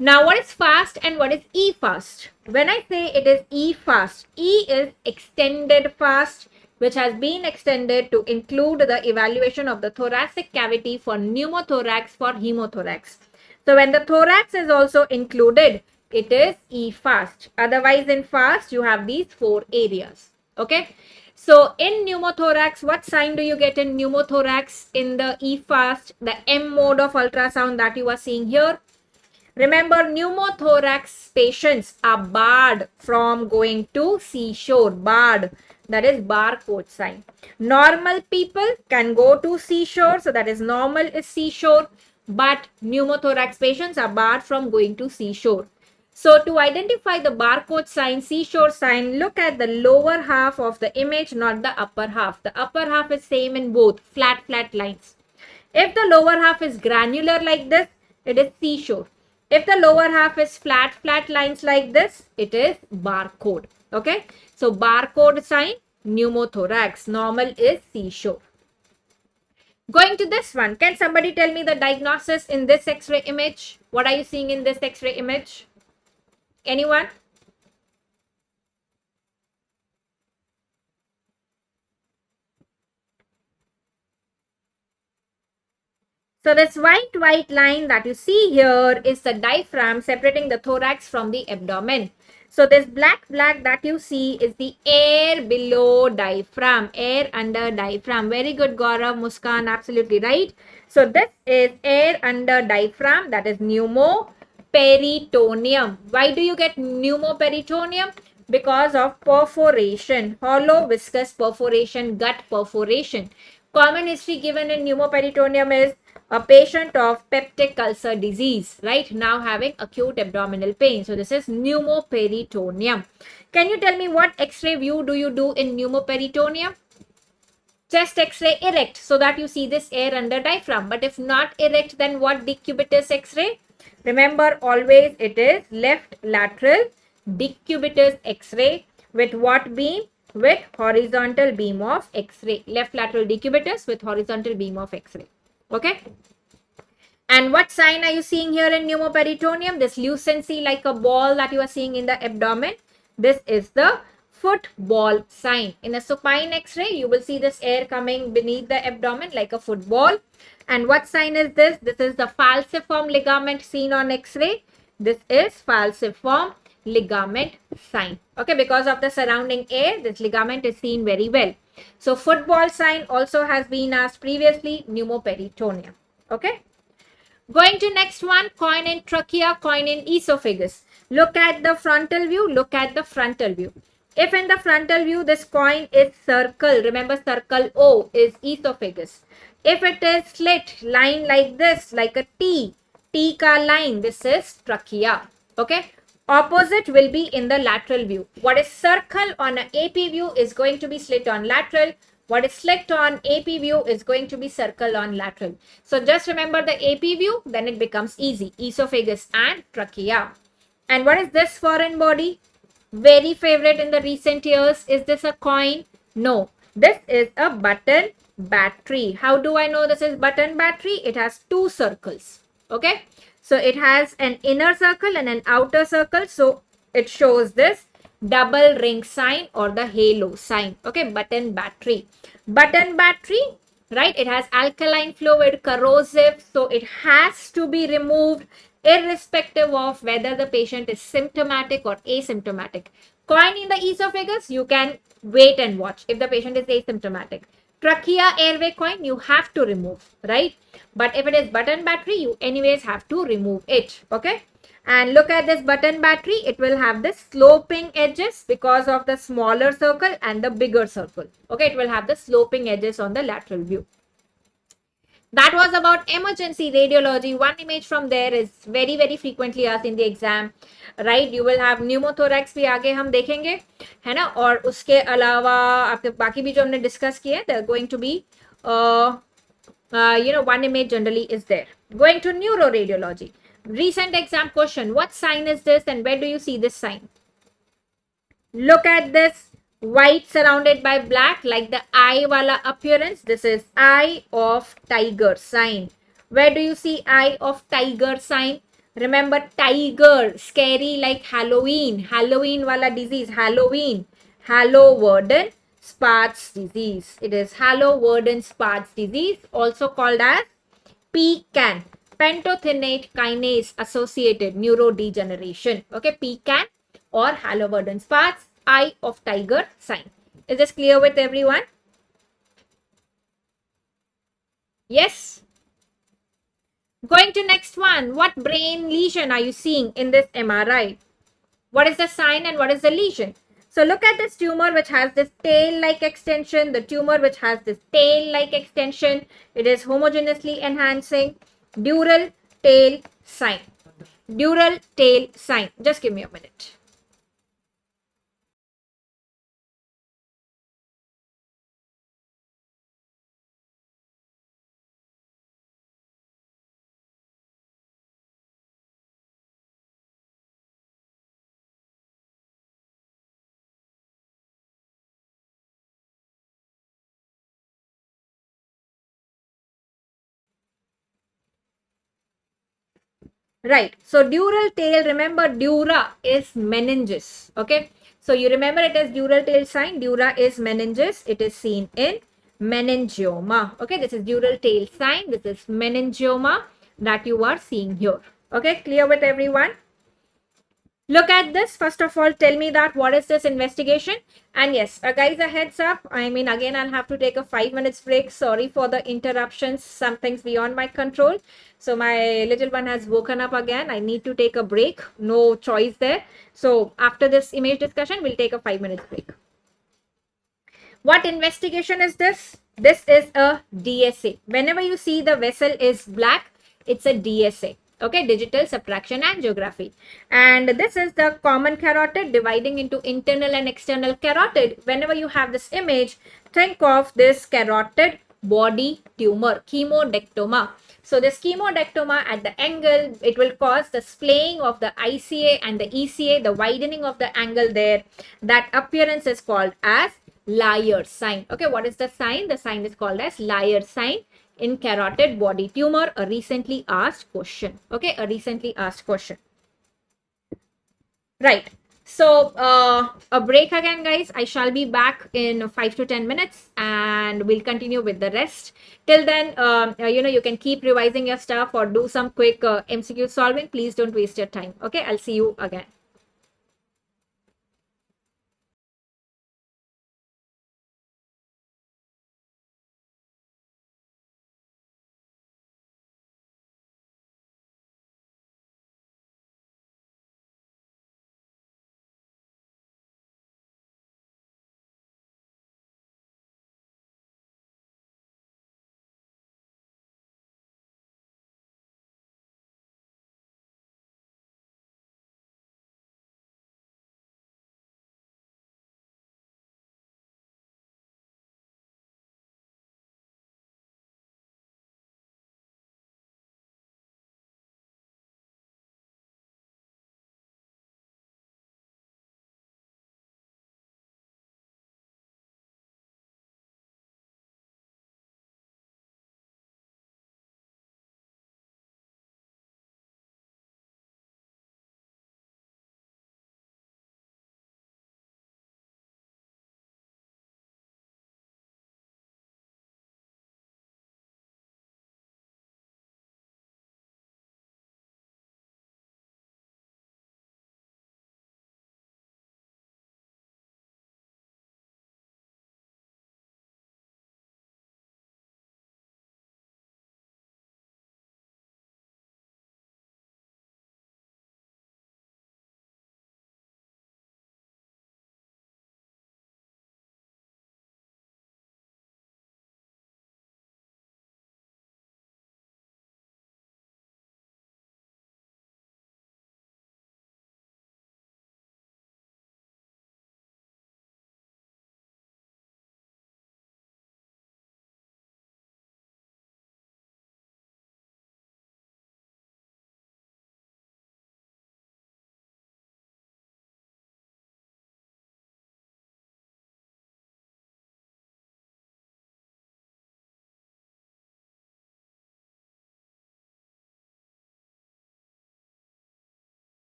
Now what is fast and what is E-fast? When I say it is E-fast, E is extended fast, which has been extended to include the evaluation of the thoracic cavity for pneumothorax for hemothorax. So when the thorax is also included, it is E-fast. Otherwise in fast, you have these 4 areas. Okay. So in pneumothorax, what sign do you get in pneumothorax in the E-fast? The M mode of ultrasound that you are seeing here. Remember, pneumothorax patients are barred from going to seashore. Barred, that is barcode sign. Normal people can go to seashore, so that is normal is seashore, but pneumothorax patients are barred from going to seashore. So to identify the barcode sign, seashore sign, look at the lower half of the image, not the upper half. The upper half is same in both, flat lines. If the lower half is granular like this, it is seashore. If the lower half is flat lines like this, it is barcode. Okay. So barcode sign, pneumothorax. Normal is seashore. Going to this one. Can somebody tell me the diagnosis in this X-ray image? What are you seeing in this X-ray image? Anyone? So this white line that you see here is the diaphragm separating the thorax from the abdomen. So this black that you see is the air below diaphragm, air under diaphragm. Very good, Gaurav, Muskan, absolutely right. So this is air under diaphragm, that is pneumoperitoneum. Why do you get pneumoperitoneum? Because of perforation, hollow viscous perforation, gut perforation. Common history given in pneumoperitoneum is a patient of peptic ulcer disease, right? Now having acute abdominal pain. So this is pneumoperitoneum. Can you tell me what X-ray view do you do in pneumoperitoneum? Chest X-ray erect, so that you see this air under diaphragm. But if not erect, then what decubitus X-ray? Remember, always it is left lateral decubitus X-ray with what beam? With horizontal beam of X-ray. Left lateral decubitus with horizontal beam of X-ray. Okay. And what sign are you seeing here in pneumoperitoneum? This lucency like a ball that you are seeing in the abdomen. This is the football sign. In a supine X-ray, you will see this air coming beneath the abdomen like a football. And what sign is this? This is the falciform ligament seen on X-ray. This is falciform ligament sign. Okay, because of the surrounding air, this ligament is seen very well. So football sign also has been asked previously, pneumoperitoneum. Okay. Going to next one, coin in trachea, coin in esophagus. Look at the frontal view, look at the frontal view. If in the frontal view, this coin is circle, remember circle O is esophagus. If it is slit, line like this, like a T ka line, this is trachea. Okay. Opposite will be in the lateral view. What is circle on an AP view is going to be slit on lateral. What is slit on AP view is going to be circle on lateral. So just remember the AP view, then it becomes easy. Esophagus and trachea. And what is this foreign body? Very favorite in the recent years. Is this a coin? No. This is a button battery. How do I know this is button battery? It has two circles. Okay. So it has an inner circle and an outer circle. So it shows this double ring sign or the halo sign. Okay, button battery. Button battery, right? It has alkaline fluid, corrosive. So it has to be removed irrespective of whether the patient is symptomatic or asymptomatic. Coin in the esophagus, you can wait and watch if the patient is asymptomatic. Trachea airway coin, you have to remove, right? But if it is button battery, you anyways have to remove it. Okay. And look at this button battery. It will have the sloping edges because of the smaller circle and the bigger circle. Okay. It will have the sloping edges on the lateral view. That was about emergency radiology. One image from there is very, very frequently asked in the exam. Right? You will have pneumothorax भी आगे हम देखेंगे, है ना? और उसके अलावा आपके बाकी भी जो हमने discuss किए, they're going to be, one image generally is there. Going to neuroradiology. Recent exam question. What sign is this and where do you see this sign? Look at this. White surrounded by black like the eye wala appearance. This is eye of tiger sign. Where do you see eye of tiger sign? Remember tiger, scary like Halloween. Halloween wala disease. Halloween. Hallo-Warden-Spatz disease. It is Hallo-Warden-Spatz disease, also called as PCAN. Pantothenate kinase associated neurodegeneration. Okay, PCAN or Hallo-Warden-Spatz. Eye of tiger sign. Is this clear with everyone? Yes. Going to next one. What brain lesion are you seeing in this MRI? What is the sign and what is the lesion? So look at this tumor which has this tail-like extension, the tumor which has this tail-like extension. It is homogeneously enhancing. Dural tail sign. Dural tail sign. Just give me a minute. Right. So dural tail, remember dura is meninges. Okay. So you remember it as dural tail sign. Dura is meninges. It is seen in meningioma. Okay. This is dural tail sign. This is meningioma that you are seeing here. Okay. Clear with everyone? Look at this. First of all, tell me that what is this investigation? And yes, guys, a heads up. I mean, again, I'll have to take a 5 minutes break. Sorry for the interruptions. Something's beyond my control. So my little one has woken up again. I need to take a break. No choice there. So after this image discussion, we'll take a 5 minutes break. What investigation is this? This is a DSA. Whenever you see the vessel is black, it's a DSA. Okay, digital subtraction angiography. And this is the common carotid dividing into internal and external carotid. Whenever you have this image, think of this carotid body tumor, chemodectoma. So this chemodectoma at the angle, it will cause the splaying of the ICA and the ECA, the widening of the angle there. That appearance is called as Liar sign. Okay, what is the sign? The sign is called as Liar sign in carotid body tumor, a recently asked question. Okay, a recently asked question. Right. So a break again, guys. I shall be back in 5 to 10 minutes and we'll continue with the rest. Till then, you can keep revising your stuff or do some quick MCQ solving. Please don't waste your time. Okay, I'll see you again.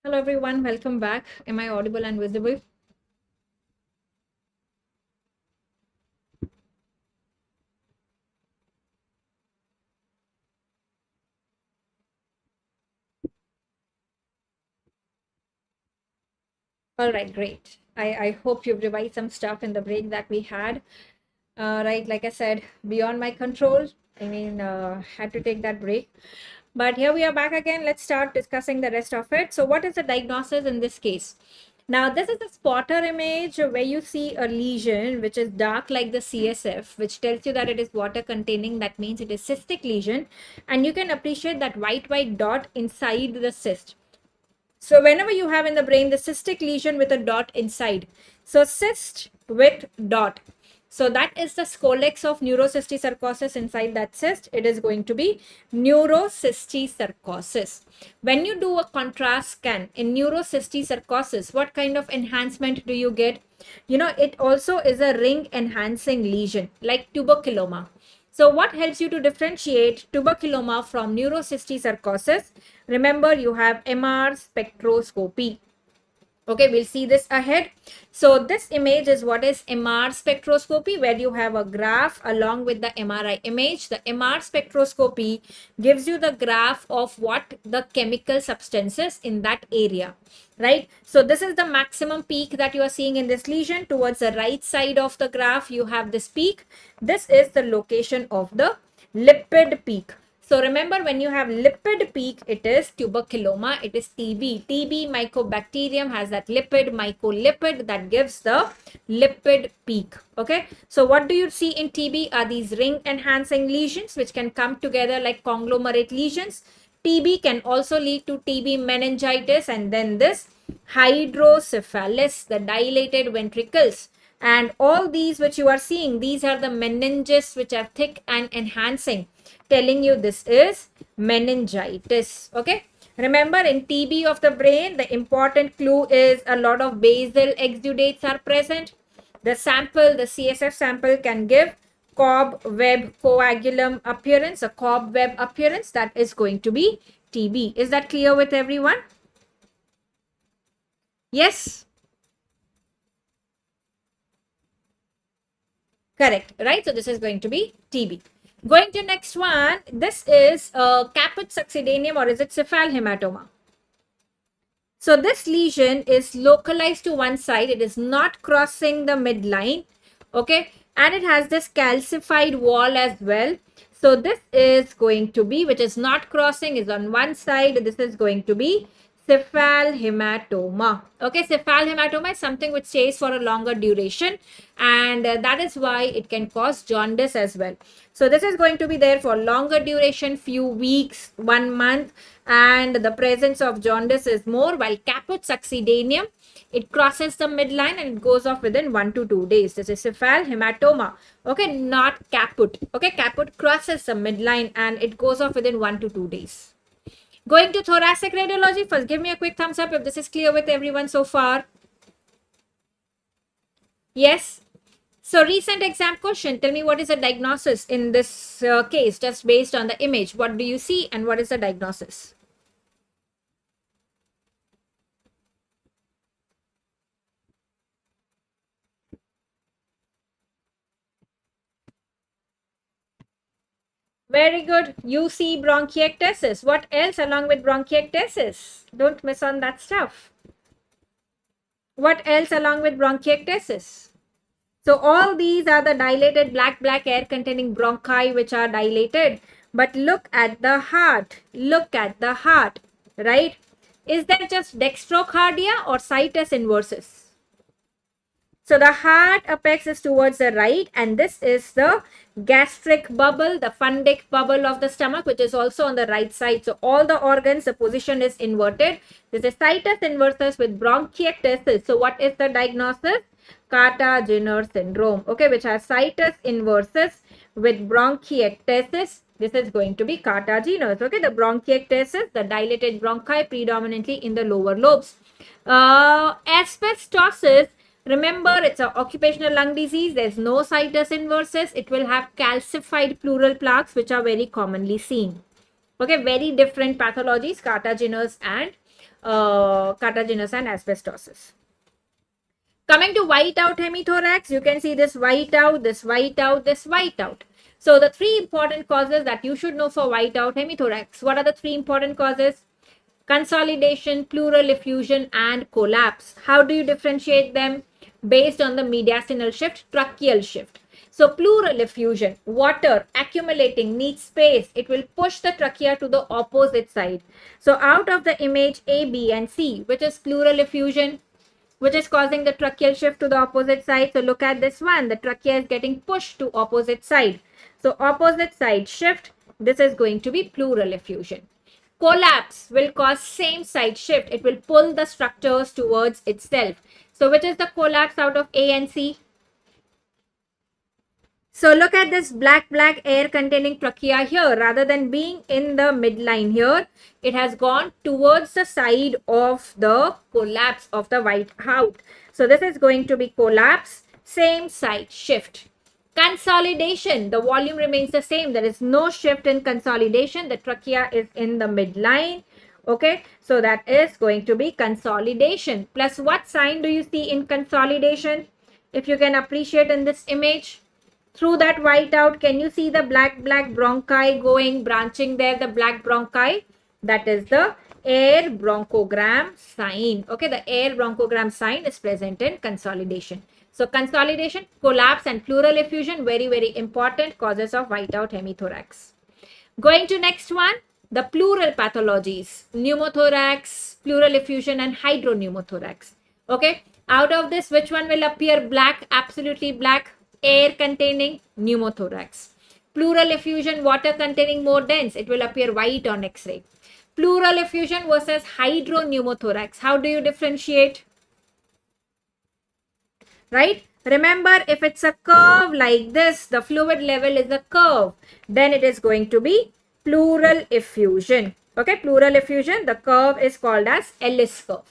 Hello everyone, welcome back. Am I audible and visible? All right, great. I hope you've revised some stuff in the break that we had. Right, like I said, beyond my control. Had to take that break. But here we are back again. Let's start discussing the rest of it. So what is the diagnosis in this case? Now, this is a spotter image where you see a lesion which is dark like the CSF, which tells you that it is water containing. That means it is cystic lesion. And you can appreciate that white dot inside the cyst. So whenever you have in the brain the cystic lesion with a dot inside, so cyst with dot. So that is the scolex of neurocysticercosis inside that cyst. It is going to be neurocysticercosis. When you do a contrast scan in neurocysticercosis, what kind of enhancement do you get? It also is a ring enhancing lesion like tuberculoma. So what helps you to differentiate tuberculoma from neurocysticercosis? Remember, you have MR spectroscopy. Okay, we'll see this ahead. So this image is what is MR spectroscopy, where you have a graph along with the MRI image. The MR spectroscopy gives you the graph of what the chemical substances in that area, right? So this is the maximum peak that you are seeing in this lesion. Towards the right side of the graph, you have this peak. This is the location of the lipid peak. So remember, when you have lipid peak, it is tuberculoma, it is TB. TB mycobacterium has that lipid, mycolipid, that gives the lipid peak. Okay. So what do you see in TB are these ring enhancing lesions which can come together like conglomerate lesions. TB can also lead to TB meningitis, and then this hydrocephalus, the dilated ventricles. And all these which you are seeing, these are the meninges which are thick and enhancing, telling you this is meningitis. Okay. Remember, in TB of the brain, the important clue is a lot of basal exudates are present. The sample, the CSF sample, can give cobweb coagulum appearance, a cobweb appearance. That is going to be TB. Is that clear with everyone? Yes. Correct, right? So this is going to be TB. Going to next one, this is caput succedaneum, or is it cephal hematoma? So this lesion is localized to one side. It is not crossing the midline, okay? And it has this calcified wall as well. So this is going to be, which is not crossing, is on one side. This is going to be cephal hematoma. Okay, cephal hematoma is something which stays for a longer duration, and that is why it can cause jaundice as well. So this is going to be there for longer duration, few weeks, 1 month, and the presence of jaundice is more, while caput succedaneum, it crosses the midline and it goes off within 1 to 2 days. This is cephal hematoma. Okay, not caput. Okay, caput crosses the midline and it goes off within 1 to 2 days. Going to thoracic radiology, first give me a quick thumbs up if this is clear with everyone so far. Yes. So recent exam question, tell me what is the diagnosis in this case, just based on the image. What do you see and what is the diagnosis? Very good. You see bronchiectasis. What else along with bronchiectasis? Don't miss on that stuff. What else along with bronchiectasis? So all these are the dilated black air containing bronchi which are dilated. But look at the heart. Look at the heart, right? Is that just dextrocardia or situs inversus? So the heart apex is towards the right, and this is the gastric bubble, the fundic bubble of the stomach, which is also on the right side. So all the organs, the position is inverted. This is situs inversus with bronchiectasis. So what is the diagnosis? Carter-Jenner syndrome, okay, which has situs inversus with bronchiectasis. This is going to be Carter-Jenner. Okay, the bronchiectasis, the dilated bronchi predominantly in the lower lobes. Asbestosis, remember, it's an occupational lung disease. There's no situs inversus. It will have calcified pleural plaques, which are very commonly seen. Okay, very different pathologies, Carter-Jenner's and carcinogenesis and asbestosis. Coming to whiteout hemithorax, you can see this whiteout, this whiteout, this whiteout. So the three important causes that you should know for whiteout hemithorax. What are the three important causes? Consolidation, pleural effusion, and collapse. How do you differentiate them? Based on the mediastinal shift, tracheal shift. So pleural effusion, water accumulating, needs space. It will push the trachea to the opposite side. So out of the image A, B, and C, which is pleural effusion, which is causing the tracheal shift to the opposite side. So look at this one. The trachea is getting pushed to opposite side. So opposite side shift. This is going to be pleural effusion. Collapse will cause same side shift. It will pull the structures towards itself. So which is the collapse out of A and C? So look at this black air containing trachea here. Rather than being in the midline here, it has gone towards the side of the collapse of the whiteout. So this is going to be collapse, same side shift. Consolidation, the volume remains the same. There is no shift in consolidation. The trachea is in the midline. Okay, so that is going to be consolidation. Plus what sign do you see in consolidation? If you can appreciate in this image, through that whiteout, can you see the black bronchi going, branching there, the black bronchi? That is the air bronchogram sign. Okay, the air bronchogram sign is present in consolidation. So consolidation, collapse, and pleural effusion, very, very important causes of whiteout hemithorax. Going to next one, the pleural pathologies, pneumothorax, pleural effusion, and hydropneumothorax. Okay, out of this, which one will appear black, absolutely black? Air containing pneumothorax. Pleural effusion, water containing more dense, it will appear white on X-ray. Pleural effusion versus hydropneumothorax. How do you differentiate? Right? Remember, if it's a curve like this, the fluid level is a curve, then it is going to be pleural effusion. Okay, pleural effusion, the curve is called as Ellis curve.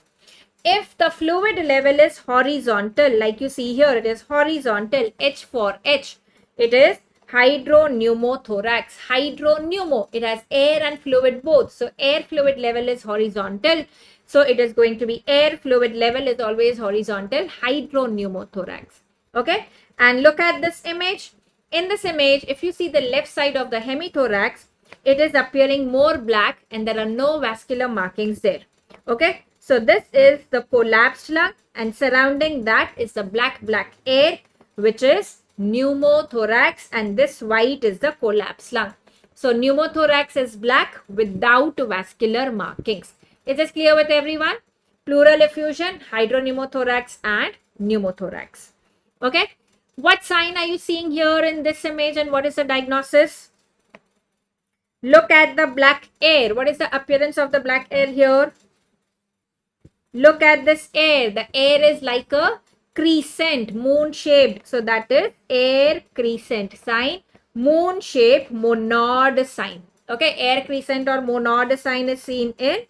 If the fluid level is horizontal, like you see here, it is horizontal, H for H, it is hydropneumothorax. Hydropneumo, it has air and fluid both. So air fluid level is horizontal. So it is going to be air fluid level is always horizontal, hydropneumothorax. Okay, and look at this image. In this image, if you see the left side of the hemithorax, it is appearing more black and there are no vascular markings there. Okay. So this is the collapsed lung and surrounding that is the black air, which is pneumothorax, and this white is the collapsed lung. So pneumothorax is black without vascular markings. Is this clear with everyone? Pleural effusion, hydropneumothorax, and pneumothorax. Okay. What sign are you seeing here in this image and what is the diagnosis? Look at the black air. What is the appearance of the black air here? Look at this air. The air is like a crescent, moon shaped. So that is air crescent sign, moon shape, monad sign. Okay, air crescent or monad sign is seen in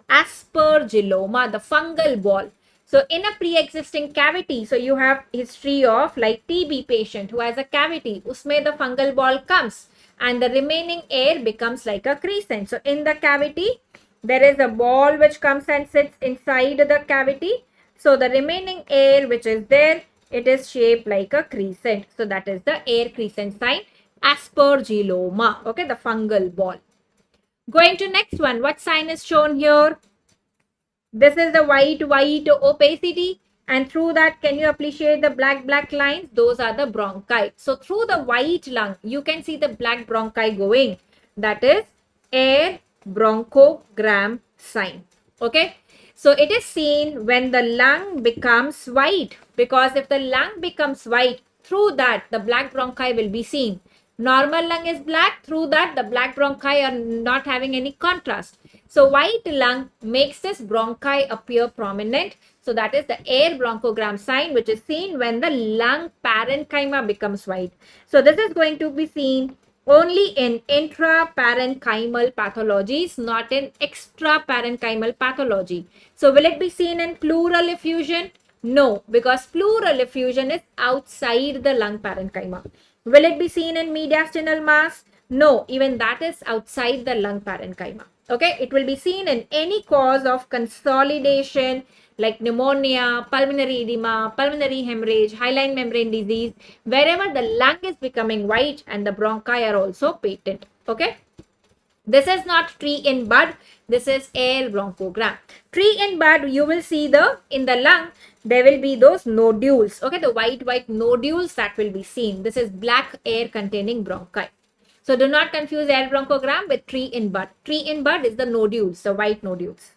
aspergilloma, the fungal ball. So in a pre-existing cavity, so you have history of like TB patient who has a cavity, usme the fungal ball comes and the remaining air becomes like a crescent. So in the cavity, there is a ball which comes and sits inside the cavity. So the remaining air which is there, it is shaped like a crescent. So that is the air crescent sign, aspergilloma. Okay, the fungal ball. Going to next one. What sign is shown here? This is the white opacity. And through that, can you appreciate the black lines? Those are the bronchi. So through the white lung, you can see the black bronchi going. That is air bronchogram sign. Okay, so it is seen when the lung becomes white, because if the lung becomes white, through that the black bronchi will be seen. Normal lung is black, through that the black bronchi are not having any contrast. So white lung makes this bronchi appear prominent. So that is the air bronchogram sign, which is seen when the lung parenchyma becomes white. So this is going to be seen only in intraparenchymal pathologies, not in extraparenchymal pathology. So will it be seen in pleural effusion? No, because pleural effusion is outside the lung parenchyma. Will it be seen in mediastinal mass? No, even that is outside the lung parenchyma. Okay, it will be seen in any cause of consolidation like pneumonia, pulmonary edema, pulmonary hemorrhage, hyaline membrane disease, wherever the lung is becoming white and the bronchi are also patent. Okay. This is not tree in bud. This is air bronchogram. Tree in bud, you will see in the lung, there will be those nodules. Okay, the white nodules that will be seen. This is black air containing bronchi. So do not confuse air bronchogram with tree in bud. Tree in bud is the nodules, the white nodules.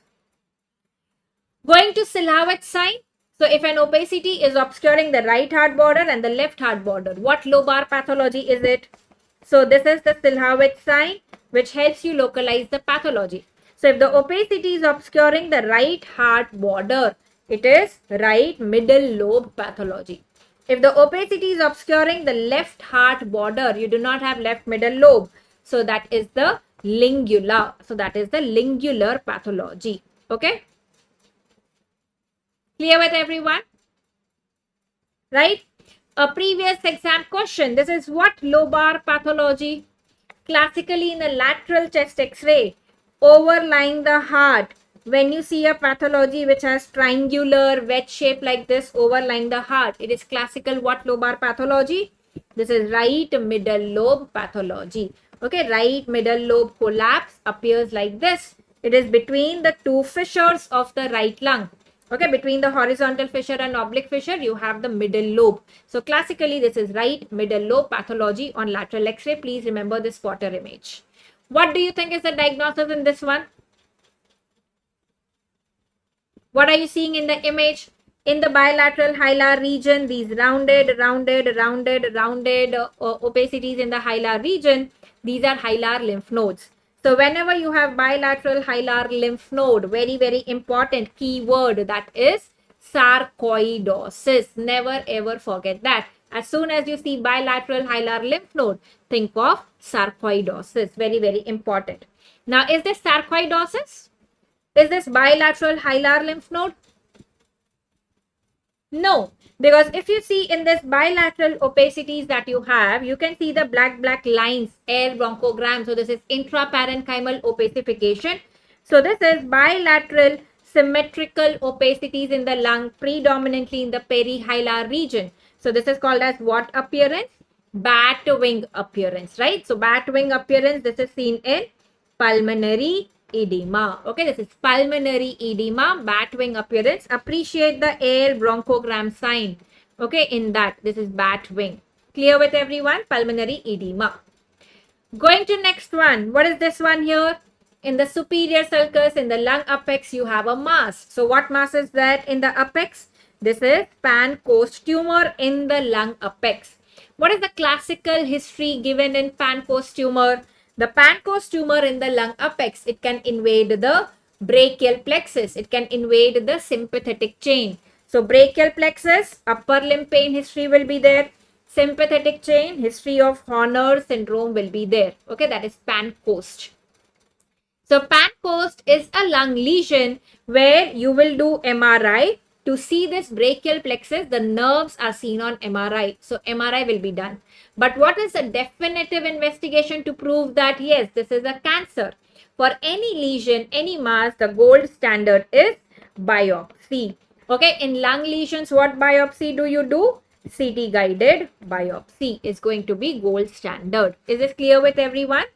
Going to Silhouette sign. So if an opacity is obscuring the right heart border and the left heart border, what lobar pathology is it? So this is the Silhouette sign, which helps you localize the pathology. So if the opacity is obscuring the right heart border, it is right middle lobe pathology. If the opacity is obscuring the left heart border, you do not have left middle lobe. So that is the lingula. So that is the lingular pathology. Okay. Clear with everyone? Right? A previous exam question. This is what lobar pathology? Classically in a lateral chest x-ray, overlying the heart, when you see a pathology which has triangular wedge shape like this overlying the heart, it is classical what lobar pathology? This is right middle lobe pathology. Okay, right middle lobe collapse appears like this. It is between the two fissures of the right lung. Okay, between the horizontal fissure and oblique fissure, you have the middle lobe. So classically, this is right middle lobe pathology on lateral x-ray. Please remember this Potter image. What do you think is the diagnosis in this one? What are you seeing in the image? In the bilateral hilar region, these rounded opacities in the hilar region, these are hilar lymph nodes. So whenever you have bilateral hilar lymph node, very, very important keyword, that is sarcoidosis. Never ever forget that. As soon as you see bilateral hilar lymph node, think of sarcoidosis. Very, very important. Now, is this sarcoidosis? Is this bilateral hilar lymph node? No, because if you see in this bilateral opacities that you have, you can see the black lines, air bronchogram. So this is intraparenchymal opacification. So this is bilateral symmetrical opacities in the lung, predominantly in the perihilar region. So this is called as what appearance? Bat wing appearance, right? So bat wing appearance, this is seen in pulmonary edema. Okay, this is pulmonary edema, bat wing appearance. Appreciate the air bronchogram sign. Okay, in that, this is bat wing. Clear with everyone? Pulmonary edema. Going to next one. What is this one here? In the superior sulcus, in the lung apex, you have a mass. So what mass is that in the apex? This is Pancoast tumor in the lung apex. What is the classical history given in Pancoast tumor? The Pancoast tumor in the lung apex, it can invade the brachial plexus. It can invade the sympathetic chain. So brachial plexus, upper limb pain history will be there. Sympathetic chain, history of Horner syndrome will be there. Okay, that is Pancoast. So Pancoast is a lung lesion where you will do MRI. To see this brachial plexus, the nerves are seen on MRI. So MRI will be done. But what is a definitive investigation to prove that yes, this is a cancer? For any lesion, any mass, the gold standard is biopsy. Okay, in lung lesions, what biopsy do you do? CT guided biopsy is going to be gold standard. Is this clear with everyone?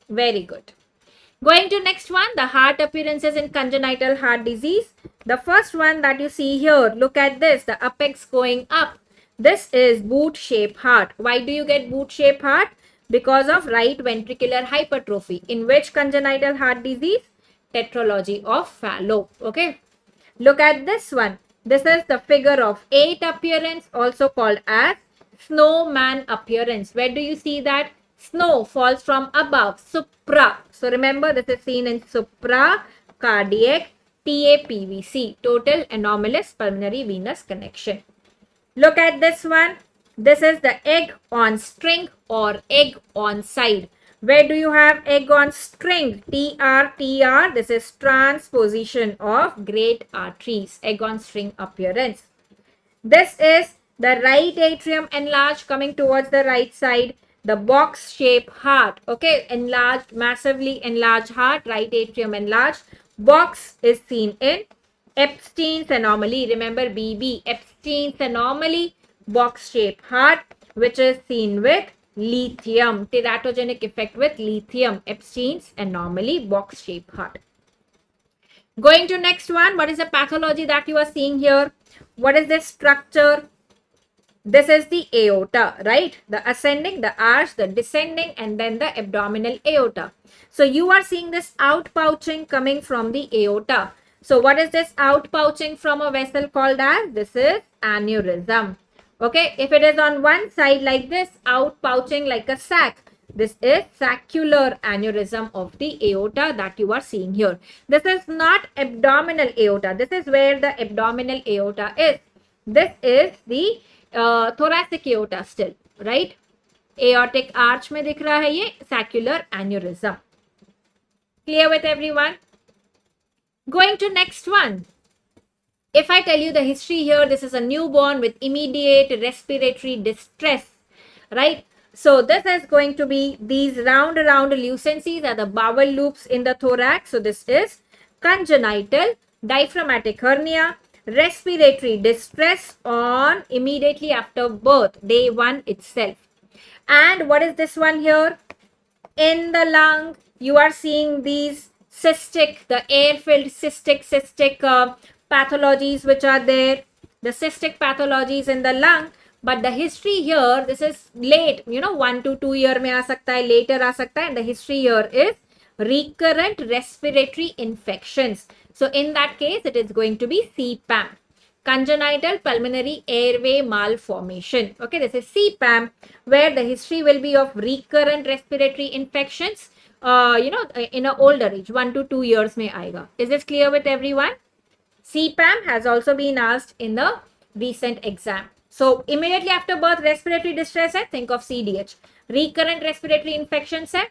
Very good. Going to next one, the heart appearances in congenital heart disease. The first one that you see here, look at this, the apex going up. This is boot-shaped heart. Why do you get boot-shaped heart? Because of right ventricular hypertrophy. In which congenital heart disease? Tetralogy of Fallot. Okay. Look at this one. This is the figure of 8 appearance, also called as snowman appearance. Where do you see that? Snow falls from above, supra. So remember, this is seen in supra cardiac TAPVC, total anomalous pulmonary venous connection. Look at this one. This is the egg on string or egg on side. Where do you have egg on string? TR. This is transposition of great arteries, egg on string appearance. This is the right atrium enlarged coming towards the right side. the box shape heart. Okay, enlarged, massively enlarged heart, right atrium enlarged. Box is seen in Epstein's anomaly. Remember BB, Epstein's anomaly, box shape heart, which is seen with lithium. Teratogenic effect with lithium. Epstein's anomaly, box shape heart. Going to next one, what is the pathology that you are seeing here? What is this structure? This is the aorta, right? The ascending, the arch, the descending, and then the abdominal aorta. So you are seeing this outpouching coming from the aorta. So what is this outpouching from a vessel called as? This is aneurysm. Okay, if it is on one side like this, outpouching like a sac, this is saccular aneurysm of the aorta that you are seeing here. This is not abdominal aorta. This is where the abdominal aorta is. This is the thoracic aorta still, right? Aortic arch में दिख रहा है ये saccular aneurysm. Clear with everyone? Going to next one. If I tell you the history here, this is a newborn with immediate respiratory distress, right? So this is going to be these round lucencies are the bowel loops in the thorax. So this is congenital diaphragmatic hernia, respiratory distress on immediately after birth, day 1 itself. And what is this one here? In the lung, you are seeing these cystic, the air-filled cystic pathologies which are there, the cystic pathologies in the lung. But the history here, this is late, 1 to 2 year mein aa sakta hai, later aa sakta hai, and the history here is recurrent respiratory infections. So in that case, it is going to be CPAM, congenital pulmonary airway malformation. Okay, this is CPAM, where the history will be of recurrent respiratory infections, in an older age, 1 to 2 years mein aayega. Is this clear with everyone? CPAM has also been asked in the recent exam. So immediately after birth, respiratory distress hai, think of CDH. Recurrent respiratory infections hai,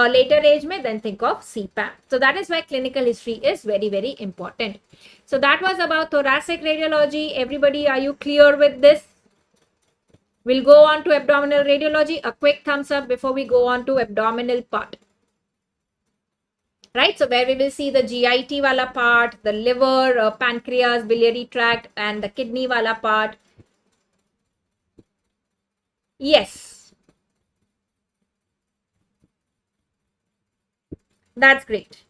later age mein, then think of CPAM. So that is why clinical history is very, very important. So that was about thoracic radiology. Everybody, are you clear with this? We'll go on to abdominal radiology. A quick thumbs up before we go on to abdominal part. Right, so where we will see the GIT wala part, the liver, pancreas, biliary tract, and the kidney wala part. Yes. That's great.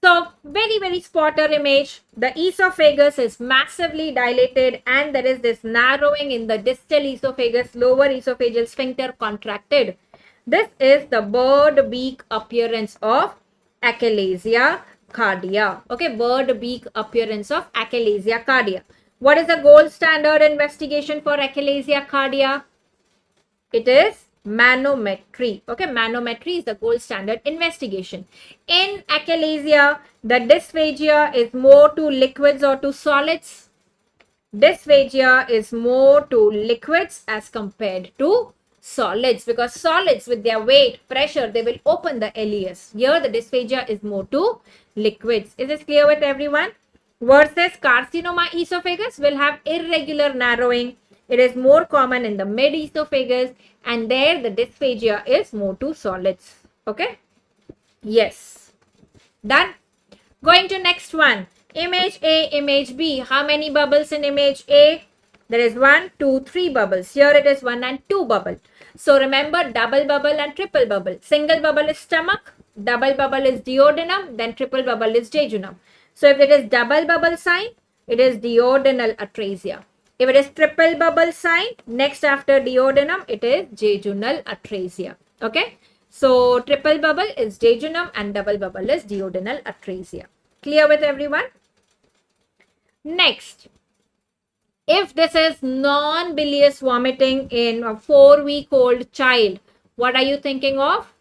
So, very, very spotter image. The esophagus is massively dilated and there is this narrowing in the distal esophagus, lower esophageal sphincter contracted. This is the bird beak appearance of achalasia cardia. Okay, bird beak appearance of achalasia cardia. What is the gold standard investigation for achalasia cardia? It is manometry. Okay, manometry is the gold standard investigation. In achalasia, the dysphagia is more to liquids or to solids. Dysphagia is more to liquids as compared to solids, because solids with their weight, pressure, they will open the LES. Here the dysphagia is more to liquids. Is this clear with everyone? Versus carcinoma esophagus will have irregular narrowing. It is more common in the mid esophagus and there the dysphagia is more to solids. Okay? Yes. Done. Going to next one. Image A, image B. How many bubbles in image A? There is 1, 2, 3 bubbles. Here it is 1 and 2 bubble. So remember double bubble and triple bubble. Single bubble is stomach, double bubble is duodenum, then triple bubble is jejunum. So if it is double bubble sign, it is duodenal atresia. If it is triple bubble sign, next after duodenum, it is jejunal atresia. Okay. So triple bubble is jejunum and double bubble is duodenal atresia. Clear with everyone? Next. If this is non-bilious vomiting in a 4-week-old child, what are you thinking of?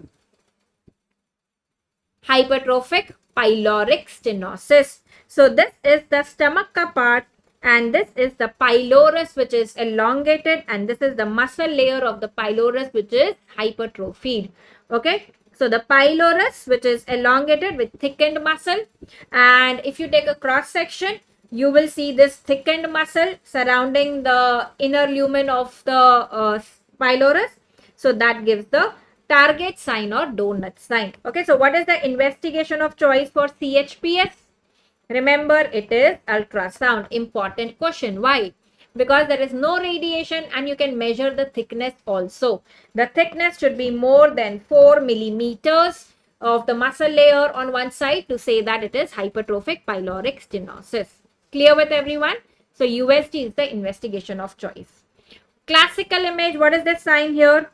Hypertrophic pyloric stenosis. So this is the stomach ka part and this is the pylorus which is elongated and this is the muscle layer of the pylorus which is hypertrophied. Okay. So the pylorus which is elongated with thickened muscle, and if you take a cross section, you will see this thickened muscle surrounding the inner lumen of the pylorus. So that gives the target sign or donut sign. Okay, so what is the investigation of choice for CHPS? Remember, it is ultrasound. Important question. Why? Because there is no radiation and you can measure the thickness also. The thickness should be more than 4 millimeters of the muscle layer on one side to say that it is hypertrophic pyloric stenosis. Clear with everyone? So USG is the investigation of choice. Classical image, what is this sign here?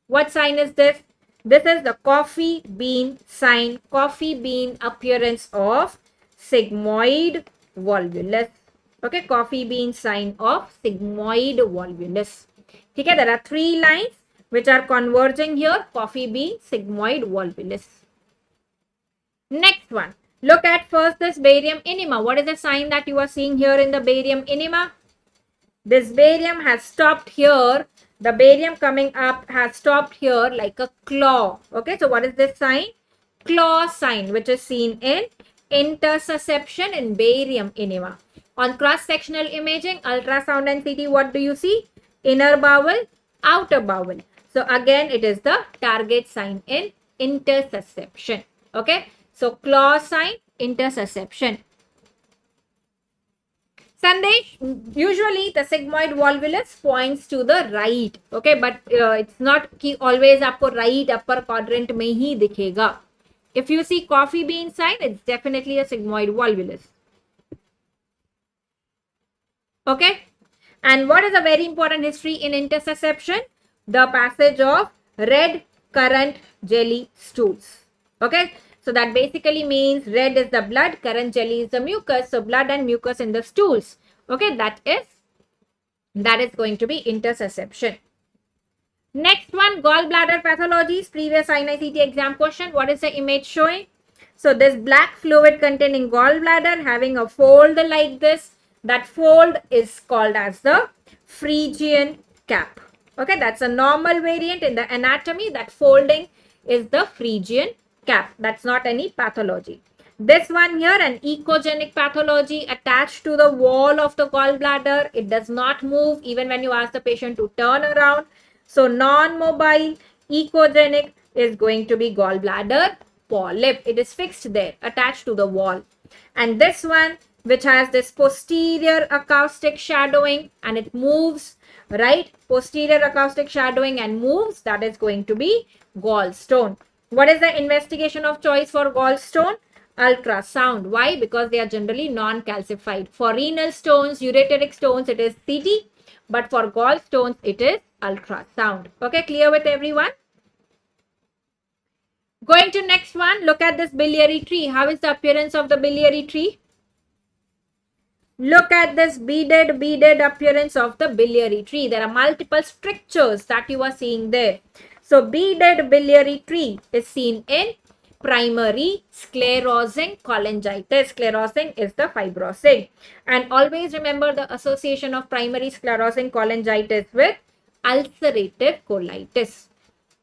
What sign is this? This is the coffee bean sign, coffee bean appearance of sigmoid volvulus. Okay, coffee bean sign of sigmoid volvulus. Okay, there are 3 lines which are converging here, coffee bean, sigmoid volvulus. Next one, look at first this barium enema. What is the sign that you are seeing here in the barium enema? This barium has stopped here. The barium coming up has stopped here like a claw. Okay, so what is this sign? Claw sign, which is seen in intersusception in barium enema. On cross-sectional imaging, ultrasound and CT, what do you see? Inner bowel, outer bowel. So again, it is the target sign in intersusception. Okay, so claw sign, intersusception. Sandesh, usually the sigmoid volvulus points to the right. Okay, but it's not कि always आपको right upper quadrant में ही दिखेगा. If you see coffee bean sign, it's definitely a sigmoid volvulus. Okay, and what is a very important history in intersusception? The passage of red currant jelly stools. Okay, so that basically means red is the blood, currant jelly is the mucus. So blood and mucus in the stools. Okay, that is going to be intersusception. Next one, gallbladder pathologies. Previous INI-CET exam question. What is the image showing? So this black fluid containing gallbladder having a fold like this. That fold is called as the Phrygian cap. Okay, that's a normal variant in the anatomy. That folding is the Phrygian cap. That's not any pathology. This one here, an echogenic pathology attached to the wall of the gallbladder. It does not move even when you ask the patient to turn around. So non-mobile, echogenic is going to be gallbladder polyp. It is fixed there, attached to the wall. And this one, which has this posterior acoustic shadowing and it moves, right? Posterior acoustic shadowing and moves, that is going to be gallstone. What is the investigation of choice for gallstone? Ultrasound. Why? Because they are generally non-calcified. For renal stones, ureteric stones, it is CT. But for gallstones, it is ultrasound. Okay, clear with everyone? Going to next one, look at this biliary tree. How is the appearance of the biliary tree? Look at this beaded appearance of the biliary tree. There are multiple strictures that you are seeing there. So beaded biliary tree is seen in primary sclerosing cholangitis. Sclerosing is the fibrosing. And always remember the association of primary sclerosing cholangitis with ulcerative colitis.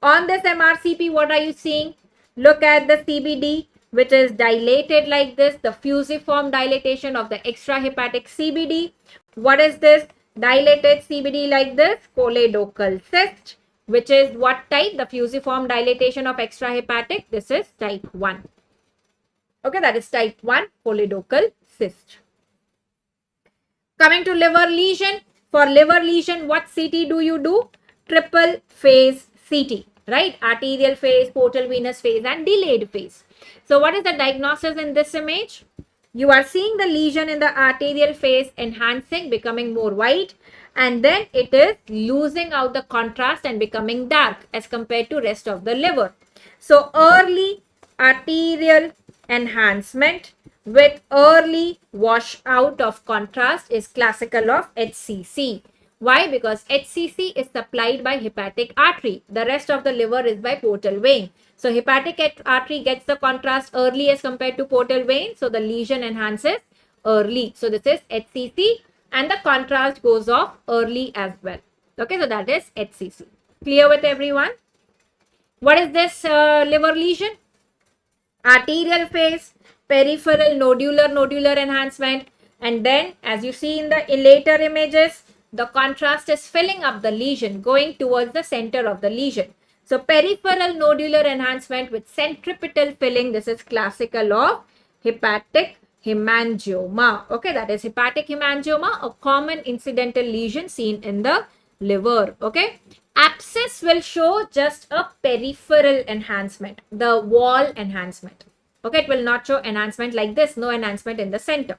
On this MRCP, what are you seeing? Look at the CBD, which is dilated like this, the fusiform dilatation of the extrahepatic CBD. What is this? Dilated CBD like this, choledochal cyst, which is what type? The fusiform dilatation of extrahepatic. This is type 1. Okay, that is type 1 choledochal cyst. Coming to liver lesion. For liver lesion, what CT do you do? Triple phase CT, right? Arterial phase, portal venous phase and delayed phase. So what is the diagnosis in this image? You are seeing the lesion in the arterial phase enhancing, becoming more white, and then it is losing out the contrast and becoming dark as compared to rest of the liver. So early arterial enhancement with early washout of contrast is classical of HCC. Why? Because HCC is supplied by hepatic artery. The rest of the liver is by portal vein. So hepatic artery gets the contrast early as compared to portal vein. So the lesion enhances early. So this is HCC and the contrast goes off early as well. Okay, so that is HCC. Clear with everyone? What is this liver lesion? Arterial phase, peripheral nodular enhancement, and then as you see in the later images, the contrast is filling up the lesion, going towards the center of the lesion. So peripheral nodular enhancement with centripetal filling, this is classical of hepatic hemangioma. Okay, that is hepatic hemangioma, a common incidental lesion seen in the liver. Okay, abscess will show just a peripheral enhancement, the wall enhancement. Okay, it will not show enhancement like this, no enhancement in the center.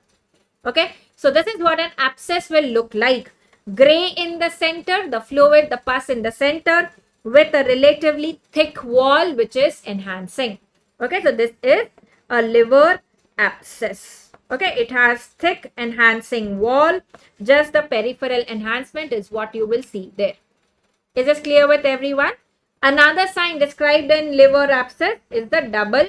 Okay, so this is what an abscess will look like. Gray in the center, the fluid, the pus in the center with a relatively thick wall which is enhancing. Okay, so this is a liver abscess. Okay, it has thick enhancing wall. Just the peripheral enhancement is what you will see there. Is this clear with everyone? Another sign described in liver abscess is the double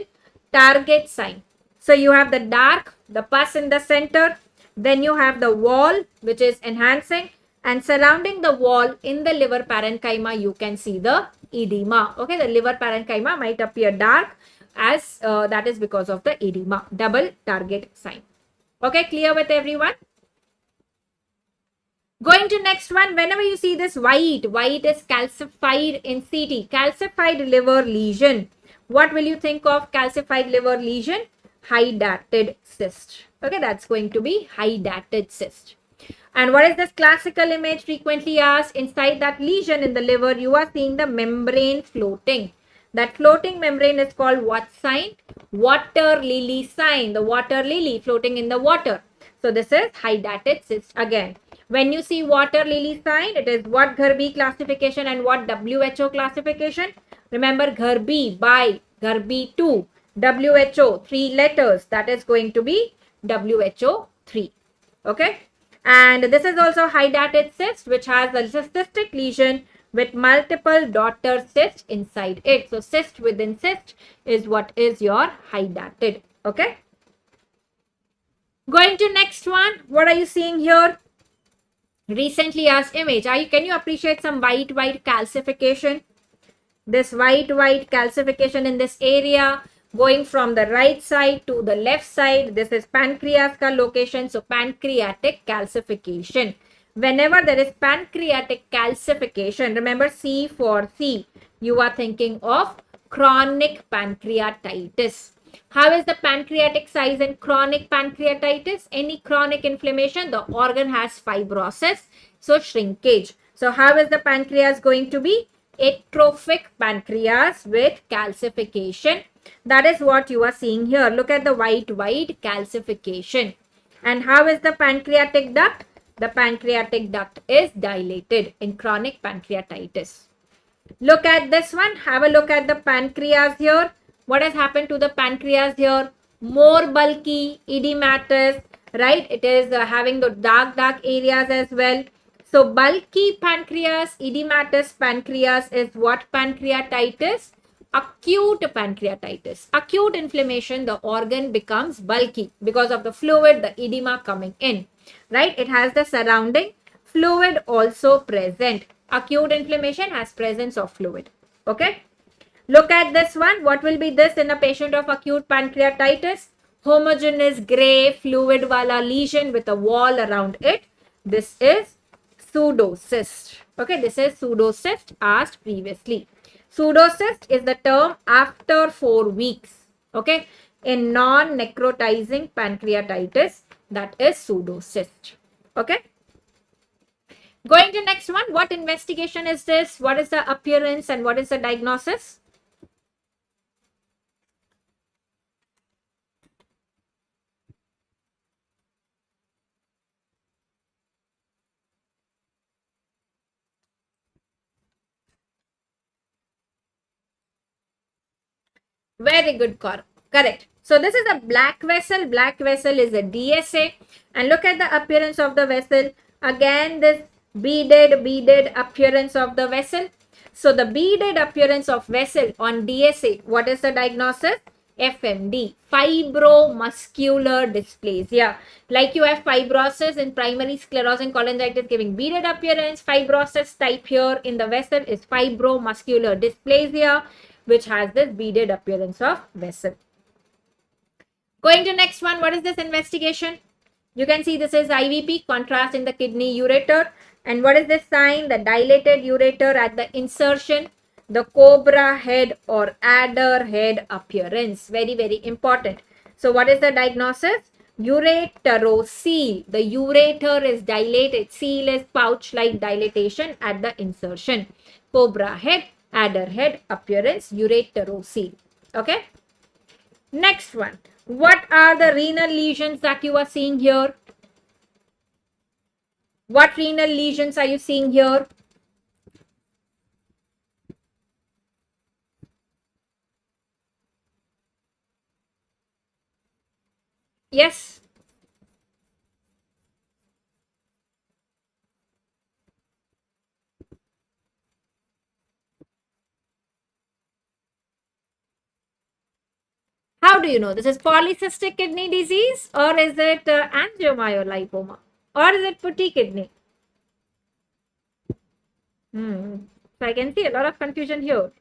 target sign. So you have the dark, the pus in the center, then you have the wall which is enhancing, and surrounding the wall in the liver parenchyma you can see the edema. Okay, the liver parenchyma might appear dark as that is because of the edema, double target sign. Okay, clear with everyone? Going to next one, whenever you see this white is calcified in CT, calcified liver lesion. What will you think of calcified liver lesion? Hydatid cyst. Okay, that's going to be hydatid cyst. And what is this classical image frequently asked? Inside that lesion in the liver, you are seeing the membrane floating. That floating membrane is called what sign? Water lily sign. The water lily floating in the water. So this is hydatid cyst again. When you see water lily sign, it is what Garbi classification and what WHO classification? Remember Garbi by Garbi 2, WHO 3 letters, that is going to be WHO 3. Okay, and this is also hydatid cyst which has a cystic lesion with multiple daughter cysts inside it. So cyst within cyst is what is your hydatid. Okay, going to next one, what are you seeing here? Recently asked image. Can you appreciate some white calcification? This white calcification in this area going from the right side to the left side. This is pancreas ka location. So pancreatic calcification. Whenever there is pancreatic calcification, remember C for C, you are thinking of chronic pancreatitis. How is the pancreatic size in chronic pancreatitis? Any chronic inflammation, the organ has fibrosis, so shrinkage. So how is the pancreas going to be? Atrophic pancreas with calcification. That is what you are seeing here. Look at the white calcification. And how is the pancreatic duct? The pancreatic duct is dilated in chronic pancreatitis. Look at this one. Have a look at the pancreas here. What has happened to the pancreas here? More bulky, edematous, right? It is having the dark areas as well. So bulky pancreas, edematous pancreas is what pancreatitis? Acute pancreatitis. Acute inflammation, the organ becomes bulky because of the fluid, the edema coming in, right? It has the surrounding fluid also present. Acute inflammation has presence of fluid. Okay. Look at this one. What will be this in a patient of acute pancreatitis? Homogeneous gray fluid wala lesion with a wall around it. This is pseudocyst. Okay, this is pseudocyst asked previously. Pseudocyst is the term after 4 weeks. Okay, in non-necrotizing pancreatitis, that is pseudocyst. Okay. Going to next one. What investigation is this? What is the appearance and what is the diagnosis? Very good, correct. So this is a black vessel. Black vessel is a DSA. And look at the appearance of the vessel. Again, this beaded appearance of the vessel. So the beaded appearance of vessel on DSA, what is the diagnosis? FMD, fibromuscular dysplasia. Like you have fibrosis in primary sclerosing cholangitis giving beaded appearance. Fibrosis type here in the vessel is fibromuscular dysplasia, which has this beaded appearance of vessel. Going to next one. What is this investigation? You can see this is IVP, contrast in the kidney ureter. And what is this sign? The dilated ureter at the insertion, the cobra head or adder head appearance. Very, very important. So what is the diagnosis? Ureterocele. The ureter is dilated. Seal is pouch-like dilatation at the insertion. Cobra head, adder head appearance, ureterocele. Okay. Next one. What are the renal lesions that you are seeing here? What renal lesions are you seeing here? Yes. How do you know? This is polycystic kidney disease, or is it angiomyolipoma, or is it putty kidney? So I can see a lot of confusion here.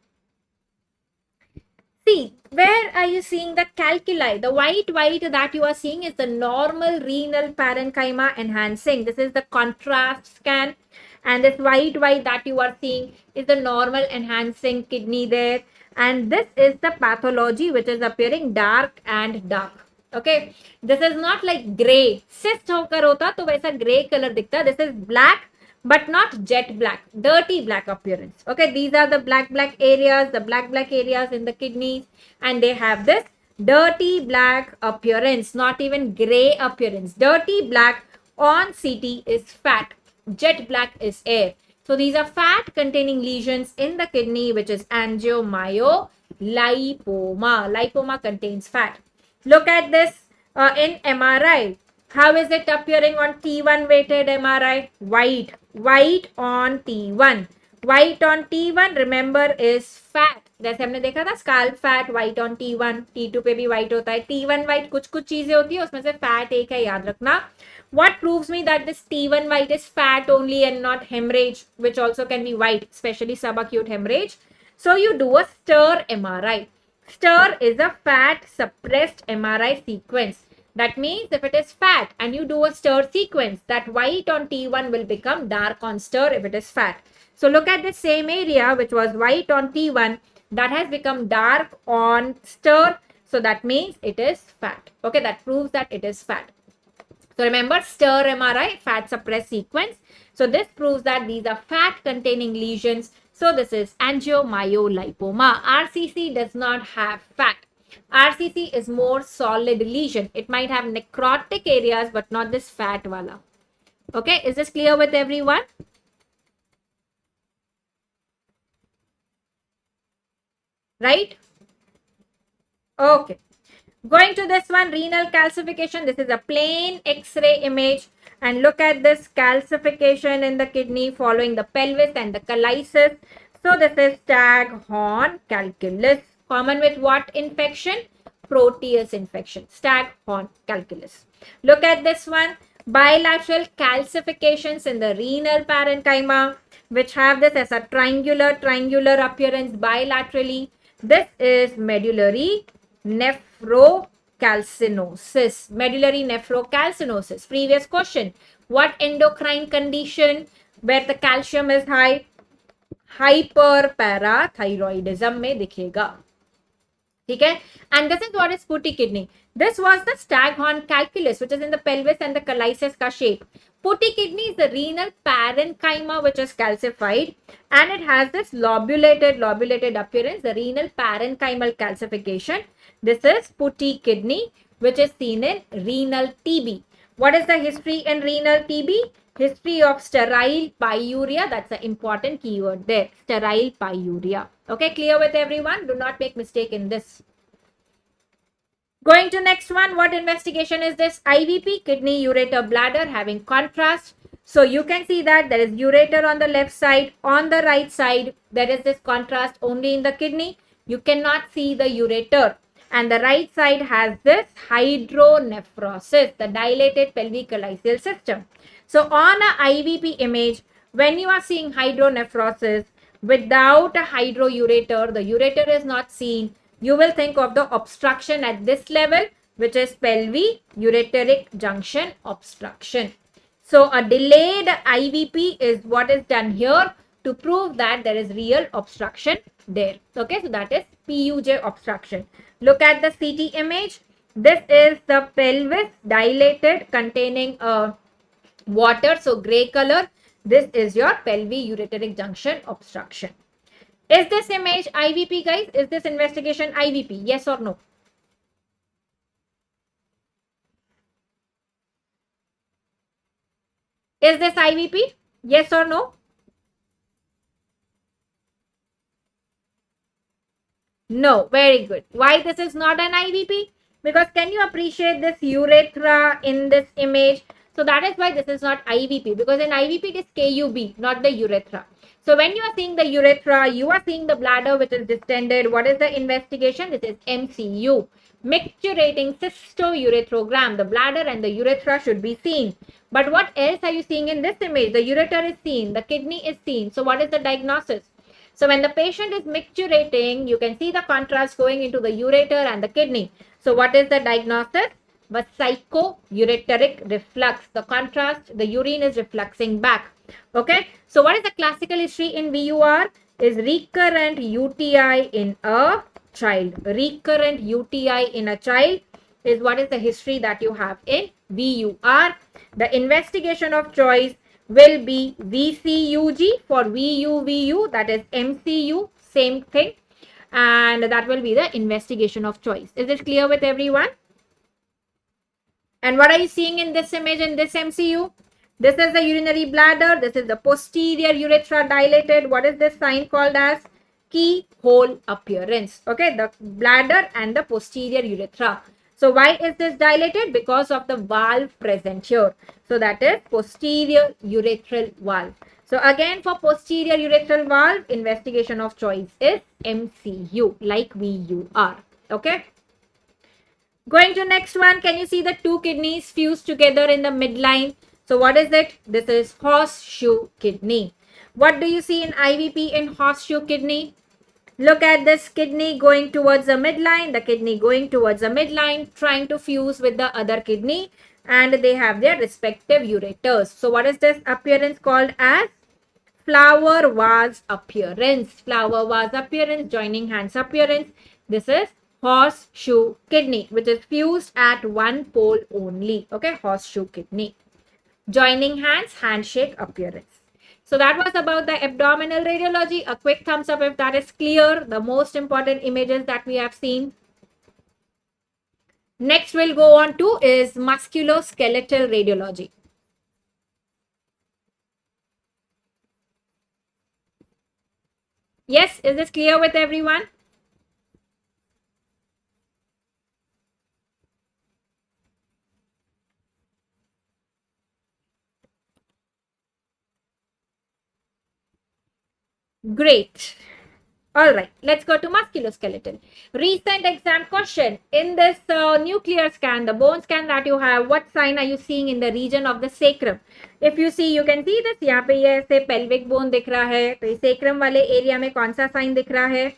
See, where are you seeing the calculi? The white that you are seeing is the normal renal parenchyma enhancing. This is the contrast scan. And this white that you are seeing is the normal enhancing kidney there. And this is the pathology which is appearing dark and dark. Okay. This is not like gray. Cyst होकर होता तो वैसा gray color दिखता. This is black but not jet black, dirty black appearance. Okay, these are the black areas, the black areas in the kidneys, and they have this dirty black appearance, not even gray appearance. Dirty black on CT is fat, jet black is air. So these are fat containing lesions in the kidney, which is angiomyolipoma. Lipoma contains fat. Look at this in MRI. How is it appearing on T1 weighted MRI? White on T1. White on T1, remember, is fat. जैसे हमने देखा था scalp fat, white on T1, T2 पे भी white होता है. T1 white कुछ चीजें होती है, उसमें से fat एक है, याद रखना. What proves me that this T1 white is fat only and not hemorrhage, which also can be white, especially subacute hemorrhage? So you do a stir MRI. Stir is a fat suppressed MRI sequence. That means if it is fat and you do a stir sequence, that white on T1 will become dark on stir if it is fat. So look at the same area which was white on T1 that has become dark on stir. So that means it is fat. Okay, that proves that it is fat. So remember, stir MRI, fat suppressed sequence. So this proves that these are fat containing lesions. So this is angiomyolipoma. RCC does not have fat. RCC is more solid lesion. It might have necrotic areas, but not this fat wala. Okay, is this clear with everyone? Right? Okay. Going to this one, renal calcification. This is a plain X-ray image. And look at this calcification in the kidney following the pelvis and the calyces. So this is Staghorn calculus. Common with what infection? Proteus infection. Staghorn calculus. Look at this one. Bilateral calcifications in the renal parenchyma, which have this as a triangular appearance bilaterally. This is medullary nephrocalcinosis. Medullary nephrocalcinosis. Previous question. What endocrine condition where the calcium is high? Hyperparathyroidism में दिखेगा. ठीक है? And this is what is putty kidney. This was the Staghorn calculus, which is in the pelvis and the calyces ka shape. Putty kidney is the renal parenchyma which is calcified, and it has this lobulated appearance, the renal parenchymal calcification. This is putty kidney, which is seen in renal TB. What is the history in renal TB? History of sterile pyuria. That's an important keyword there. Sterile pyuria. Okay, clear with everyone? Do not make mistake in this. Going to next one. What investigation is this? IVP, kidney, ureter, bladder having contrast. So you can see that there is ureter on the left side. On the right side, there is this contrast only in the kidney. You cannot see the ureter. And the right side has this hydronephrosis, the dilated pelvic-calyceal system. So on a IVP image, when you are seeing hydronephrosis without a hydroureter, the ureter is not seen. You will think of the obstruction at this level, which is pelvic-ureteric junction obstruction. So a delayed IVP is what is done here to prove that there is real obstruction there. Okay, so that is PUJ obstruction. Look at the CT image. This is the pelvis dilated containing water, so gray color. This is your pelvic-ureteric junction obstruction. Is this image IVP, guys? Is this investigation IVP? Yes or no? Is this IVP? Yes or no? No. Very good. Why this is not an IVP? Because can you appreciate this urethra in this image? So that is why this is not IVP, because in IVP it is KUB, not the urethra. So when you are seeing the urethra, you are seeing the bladder which is distended. What is the investigation? This is MCU, micturating cystourethrogram. The bladder and the urethra should be seen. But what else are you seeing in this image? The ureter is seen, the kidney is seen. So what is the diagnosis? So when the patient is micturating, you can see the contrast going into the ureter and the kidney. So what is the diagnosis? Vesico-ureteric reflux. The contrast, the urine is refluxing back. Okay. So what is the classical history in VUR? Is recurrent UTI in a child. Recurrent UTI in a child is what is the history that you have in VUR. The investigation of choice will be VCUG for VU, that is MCU, same thing. And that will be the investigation of choice. Is it clear with everyone? And what are you seeing in this image in this MCU? This is the urinary bladder. This is the posterior urethra dilated. What is this sign called as? Keyhole appearance. Okay, the bladder and the posterior urethra. So why is this dilated? Because of the valve present here. So that is posterior urethral valve. So again, for posterior urethral valve, investigation of choice is MCU, like VUR. Okay. Going to next one, can you see the two kidneys fused together in the midline? So what is it? This is horseshoe kidney. What do you see in IVP in horseshoe kidney? Look at this kidney going towards the midline, the kidney going towards the midline, trying to fuse with the other kidney, and they have their respective ureters. So what is this appearance called as? Flower vase appearance. Flower vase appearance, joining hands appearance. This is horseshoe kidney, which is fused at one pole only. Okay, horseshoe kidney. Joining hands, handshake appearance. So that was about the abdominal radiology. A quick thumbs up if that is clear. The most important images that we have seen. Next we'll go on to is musculoskeletal radiology. Yes, is this clear with everyone? Great. All right, let's go to musculoskeletal. Recent exam question. In this nuclear scan, the bone scan that you have, what sign are you seeing in the region of the sacrum? If you see, you can see this. यहाँ पे ये ऐसे pelvic bone दिख रहा है. तो sacrum वाले area में कौन सा sign दिख रहा है?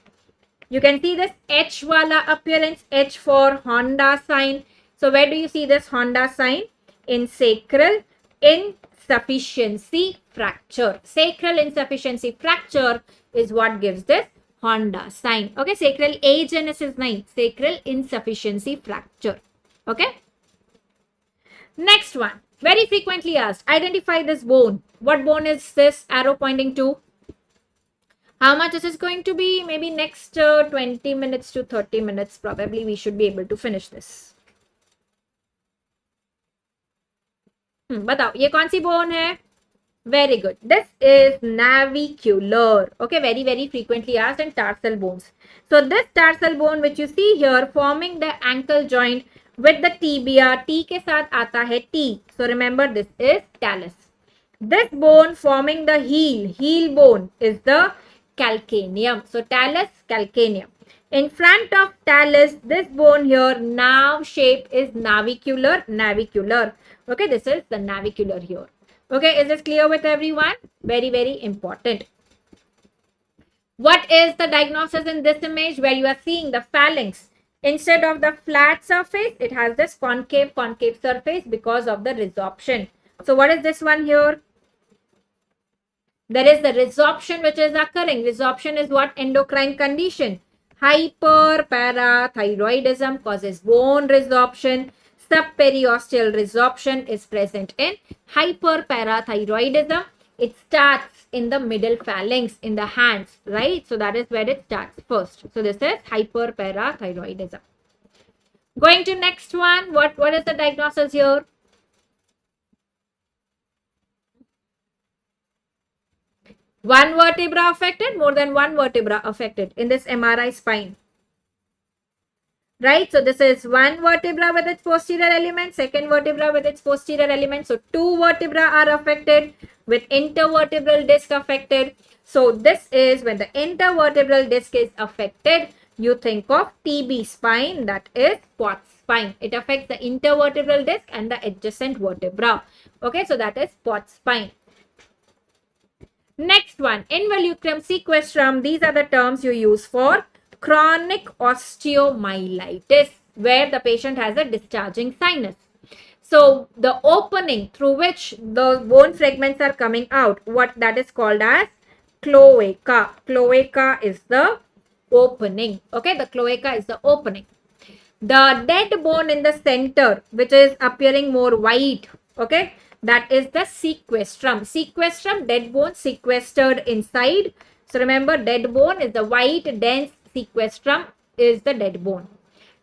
You can see this H wala appearance, H for Honda sign. So where do you see this Honda sign? In sacral insufficiency fracture. Sacral insufficiency fracture is what gives this Honda sign. Okay, sacral agenesis nahi, sacral insufficiency fracture. Okay. Next one, very frequently asked, identify this bone. What bone is this arrow pointing to? How much is this going to be? Maybe next 20 minutes to 30 minutes, probably we should be able to finish this. बताओ ये कौन सी bone है? Very good. This is navicular. Okay, very frequently asked in tarsal bones. So this tarsal bone which you see here forming the ankle joint with the tibia, T के साथ आता है T. So remember this is talus. This bone forming the heel bone is the calcaneum. So talus, calcaneum. In front of talus, this bone here, nav shape is navicular. Okay, this is the navicular here. Okay, is this clear with everyone? Very important. What is the diagnosis in this image where you are seeing the phalanx? Instead of the flat surface, it has this concave surface because of the resorption. So what is this one here? There is the resorption which is occurring. Resorption is what? Endocrine condition. Hyperparathyroidism causes bone resorption. Subperiosteal resorption is present in hyperparathyroidism. It starts in the middle phalanx in the hands, right? So that is where it starts first. So this is hyperparathyroidism. Going to next one. What is the diagnosis here? One vertebra affected, more than one vertebra affected in this MRI spine. Right, so this is one vertebra with its posterior element, second vertebra with its posterior element. So two vertebra are affected with intervertebral disc affected. So this is when the intervertebral disc is affected, you think of TB spine, that is Pott's spine. It affects the intervertebral disc and the adjacent vertebra. Okay, so that is Pott's spine. Next one, involucrum, sequestrum. These are the terms you use for chronic osteomyelitis, where the patient has a discharging sinus. So the opening through which the bone fragments are coming out, what that is called as cloaca. Cloaca is the opening. Okay, the cloaca is the opening. The dead bone in the center, which is appearing more white, okay, that is the sequestrum. Sequestrum, dead bone sequestered inside. So remember, dead bone is the white dense, sequestrum is the dead bone.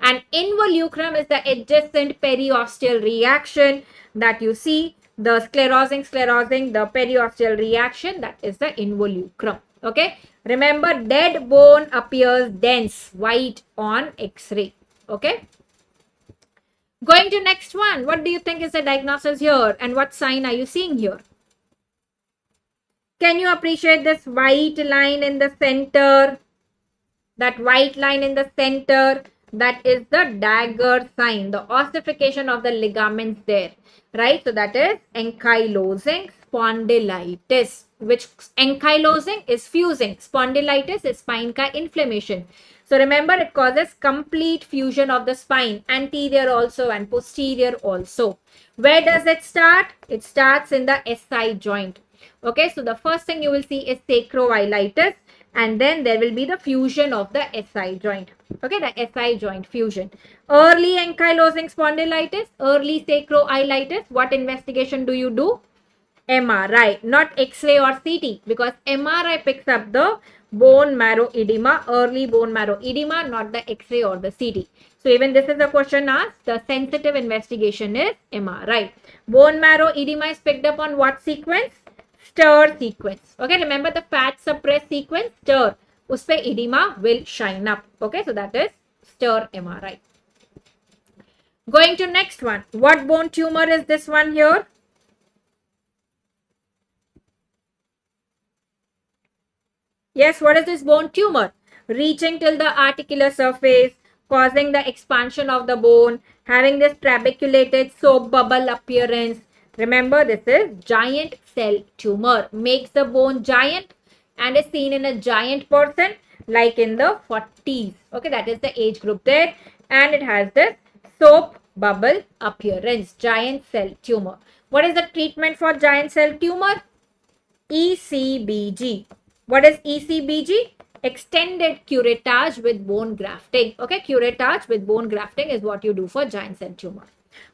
And involucrum is the adjacent periosteal reaction that you see, the sclerosing, the periosteal reaction, that is the involucrum. Okay, remember, dead bone appears dense, white on X-ray. Okay. Going to next one. What do you think is the diagnosis here and what sign are you seeing here? Can you appreciate this white line in the center? That white line in the center, that is the dagger sign, the ossification of the ligaments there, right? So that is ankylosing spondylitis, which ankylosing is fusing. Spondylitis is spica inflammation. So remember, it causes complete fusion of the spine, anterior also and posterior also. Where does it start? It starts in the SI joint. Okay, so the first thing you will see is sacroiliitis, and then there will be the fusion of the SI joint. Okay, the SI joint fusion. Early ankylosing spondylitis, early sacroiliitis, what investigation do you do? MRI, not X-ray or CT, because MRI picks up the bone marrow edema, early bone marrow edema, not the X-ray or the CT. So even this is a question asked. The sensitive investigation is MRI. Bone marrow edema is picked up on what sequence? Stir sequence. Okay, remember the fat suppress sequence, stir. Uspe edema will shine up. Okay, so that is stir MRI. Going to next one. What bone tumor is this one here? Yes, what is this bone tumor? Reaching till the articular surface, causing the expansion of the bone, having this trabeculated soap bubble appearance. Remember, this is giant cell tumor. Makes the bone giant and is seen in a giant person like in the 40s. Okay, that is the age group there. And it has this soap bubble appearance, giant cell tumor. What is the treatment for giant cell tumor? ECBG. What is ECBG? Extended curettage with bone grafting. Okay, curettage with bone grafting is what you do for giant cell tumor.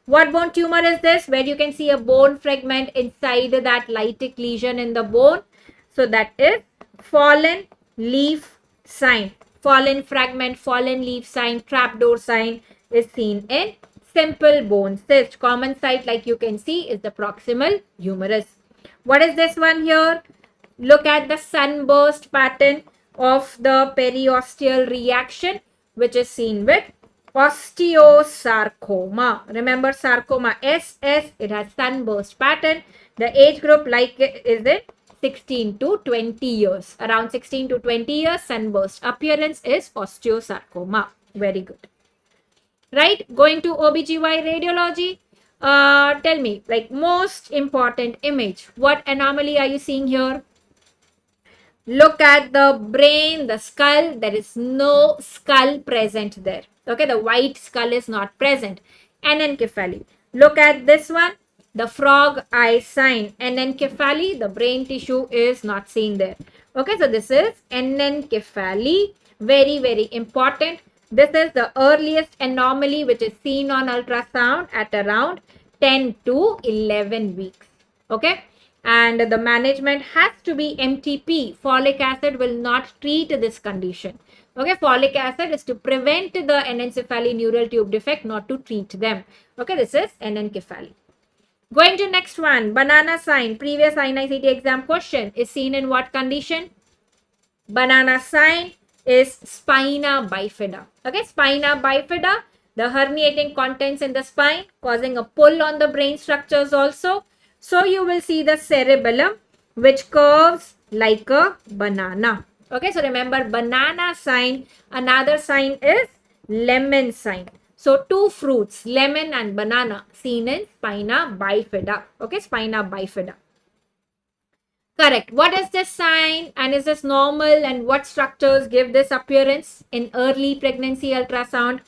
What bone tumor is this? Where you can see a bone fragment inside that lytic lesion in the bone. So that is fallen leaf sign. Fallen fragment, fallen leaf sign, trapdoor sign is seen in simple bone cyst. Common site, like you can see, is the proximal humerus. What is this one here? Look at the sunburst pattern of the periosteal reaction, which is seen with osteosarcoma. Remember, sarcoma SS, it has sunburst pattern. The age group like is it 16 to 20 years. Around 16 to 20 years, sunburst appearance is osteosarcoma. Very good. Right, going to OBGY radiology. Tell me, like, most important image. What anomaly are you seeing here? Look at the brain, the skull. There is no skull present there. Okay, the white skull is not present. Anencephaly. Look at this one, the frog eye sign. Anencephaly, the brain tissue is not seen there. Okay, so this is anencephaly. Very, very important. This is the earliest anomaly which is seen on ultrasound at around 10 to 11 weeks. Okay, and the management has to be MTP. Folic acid will not treat this condition. Okay, folic acid is to prevent the anencephaly neural tube defect, not to treat them. Okay, this is anencephaly. Going to next one, banana sign. Previous INI-CET exam question is seen in what condition? Banana sign is spina bifida. Okay, spina bifida, the herniating contents in the spine causing a pull on the brain structures also. So you will see the cerebellum which curves like a banana. Okay, so remember banana sign. Another sign is lemon sign. So two fruits, lemon and banana, seen in spina bifida. Okay, spina bifida. Correct. What is this sign and is this normal, and what structures give this appearance in early pregnancy ultrasound?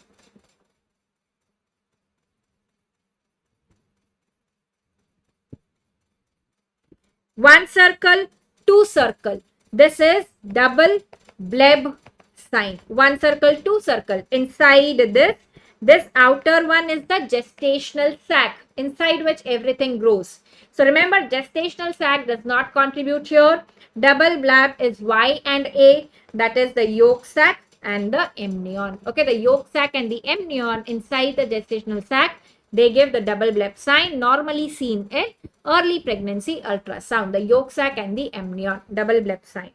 One circle, two circle. This is double bleb sign. One circle, two circle. Inside this outer one is the gestational sac, inside which everything grows. So remember, gestational sac does not contribute here. Double blab is Y and A, that is the yolk sac and the amnion. Okay, the yolk sac and the amnion inside the gestational sac, they give the double bleb sign, normally seen in early pregnancy ultrasound. The yolk sac and the amnion, double bleb sign.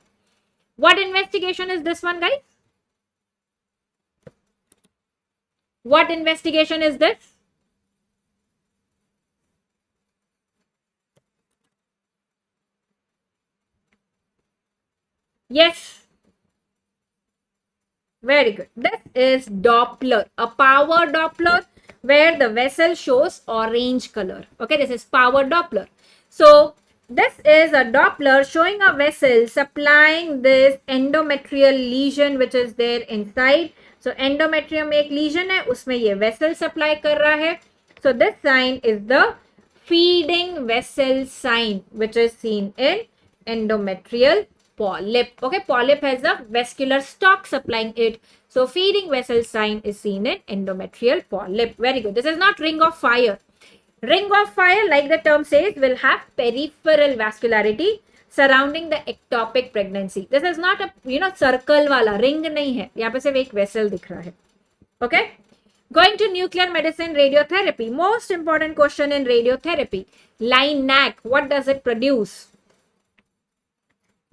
What investigation is this one, guys? What investigation is this? Yes. Very good. This is Doppler, a power Doppler where the vessel shows orange color. Okay, this is power Doppler. So this is a Doppler showing a vessel supplying this endometrial lesion which is there inside. So endometrium एक lesion है, उसमें ये vessel supply कर रहा है. So this sign is the feeding vessel sign which is seen in endometrial polyp. Okay, polyp has a vascular stalk supplying it. So feeding vessel sign is seen in endometrial polyp. Very good. This is not ring of fire. Ring of fire, like the term says, will have peripheral vascularity surrounding the ectopic pregnancy. This is not a circle wala ring नहीं है. यहाँ पे सिर्फ एक vessel दिख रहा है. Okay. Going to nuclear medicine radiotherapy. Most important question in radiotherapy. LINAC. What does it produce?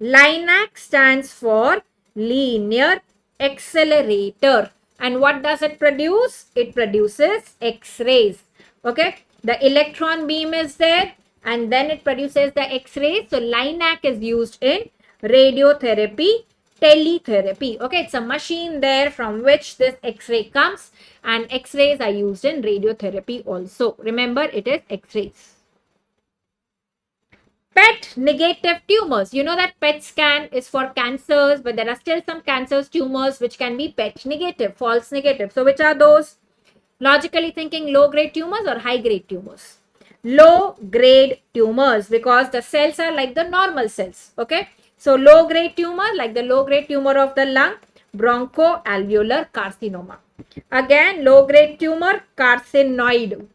LINAC stands for linear accelerator. And what does it produce? It produces X-rays. Okay. The electron beam is there and then it produces the X-rays. So LINAC is used in radiotherapy, teletherapy. Okay. It's a machine there from which this X-ray comes, and X-rays are used in radiotherapy also. Remember, it is X-rays. PET negative tumors. You know that PET scan is for cancers, but there are still some cancers tumors which can be PET negative, false negative. So which are those? Logically thinking, low grade tumors or high grade tumors? Low grade tumors, because the cells are like the normal cells. Okay. So low grade tumor, like the low grade tumor of the lung, bronchoalveolar carcinoma. Again, low grade tumor, carcinoid.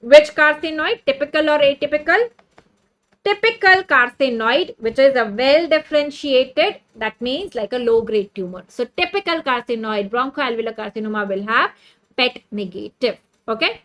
Which carcinoid? Typical or atypical? Typical carcinoid, which is a well differentiated, that means like a low grade tumor. So typical carcinoid, bronchoalveolar carcinoma, will have PET negative. Okay.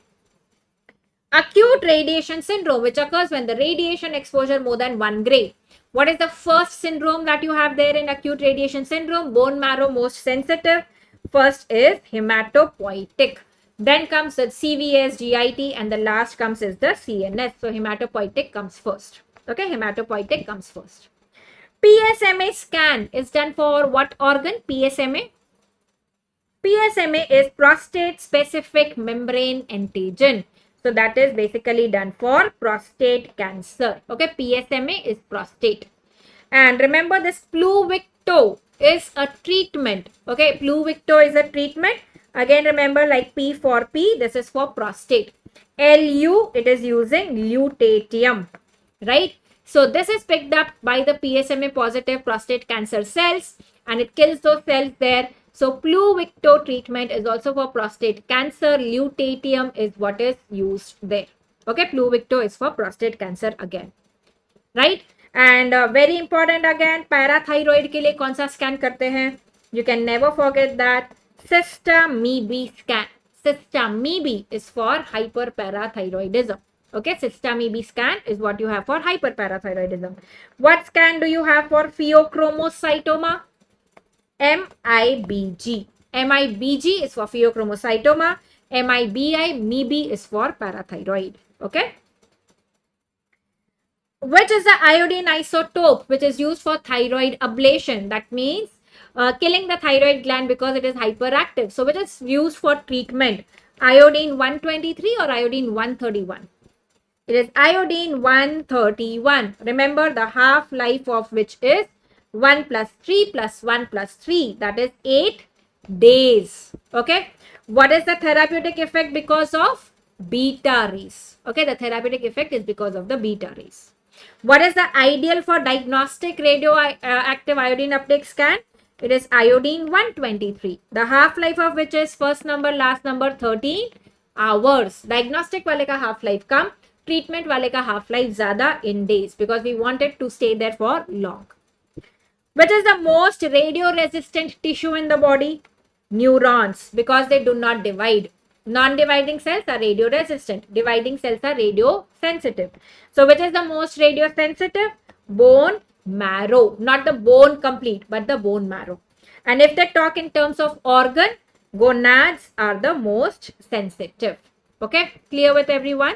Acute radiation syndrome, which occurs when the radiation exposure more than 1 grade. What is the first syndrome that you have there in acute radiation syndrome? Bone marrow most sensitive. First is hematopoietic. Then comes the CVS, GIT, and the last comes is the CNS. So hematopoietic comes first. Okay, hematopoietic comes first. PSMA scan is done for what organ? PSMA. PSMA is prostate specific membrane antigen. So that is basically done for prostate cancer. Okay, PSMA is prostate. And remember, this Pluvicto is a treatment. Okay, Pluvicto is a treatment. Again, remember, like P for P, this is for prostate. Lu, it is using lutetium, right? So this is picked up by the PSMA positive prostate cancer cells and it kills those cells there. So Pluvicto treatment is also for prostate cancer. Lutetium is what is used there. Okay, Pluvicto is for prostate cancer again, right? And very important again, parathyroid के लिए कौन सा scan करते हैं? You can never forget that. System-MeB scan. System-MeB is for hyperparathyroidism. Okay, System-MeB scan is what you have for hyperparathyroidism. What scan do you have for pheochromocytoma? MIBG. MIBG is for pheochromocytoma. MIBI is for parathyroid. Okay. Which is the iodine isotope which is used for thyroid ablation? That means killing the thyroid gland because it is hyperactive. So which is used for treatment? Iodine 123 or iodine 131? It is iodine 131. Remember, the half-life of which is 1 plus 3 plus 1 plus 3. That is 8 days. Okay. What is the therapeutic effect because of beta rays? Okay. The therapeutic effect is because of the beta rays. What is the ideal for diagnostic radioactive iodine uptake scan? It is iodine 123. The half-life of which is first number, last number 13 hours. Diagnostic wale ka half-life kam, treatment wale ka half-life zyada in days because we want it to stay there for long. Which is the most radio-resistant tissue in the body? Neurons, because they do not divide. Non-dividing cells are radio-resistant. Dividing cells are radio-sensitive. So, which is the most radio-sensitive? Bone marrow. Not the bone complete, but the bone marrow. And if they talk in terms of organ, gonads are the most sensitive. Okay, clear with everyone?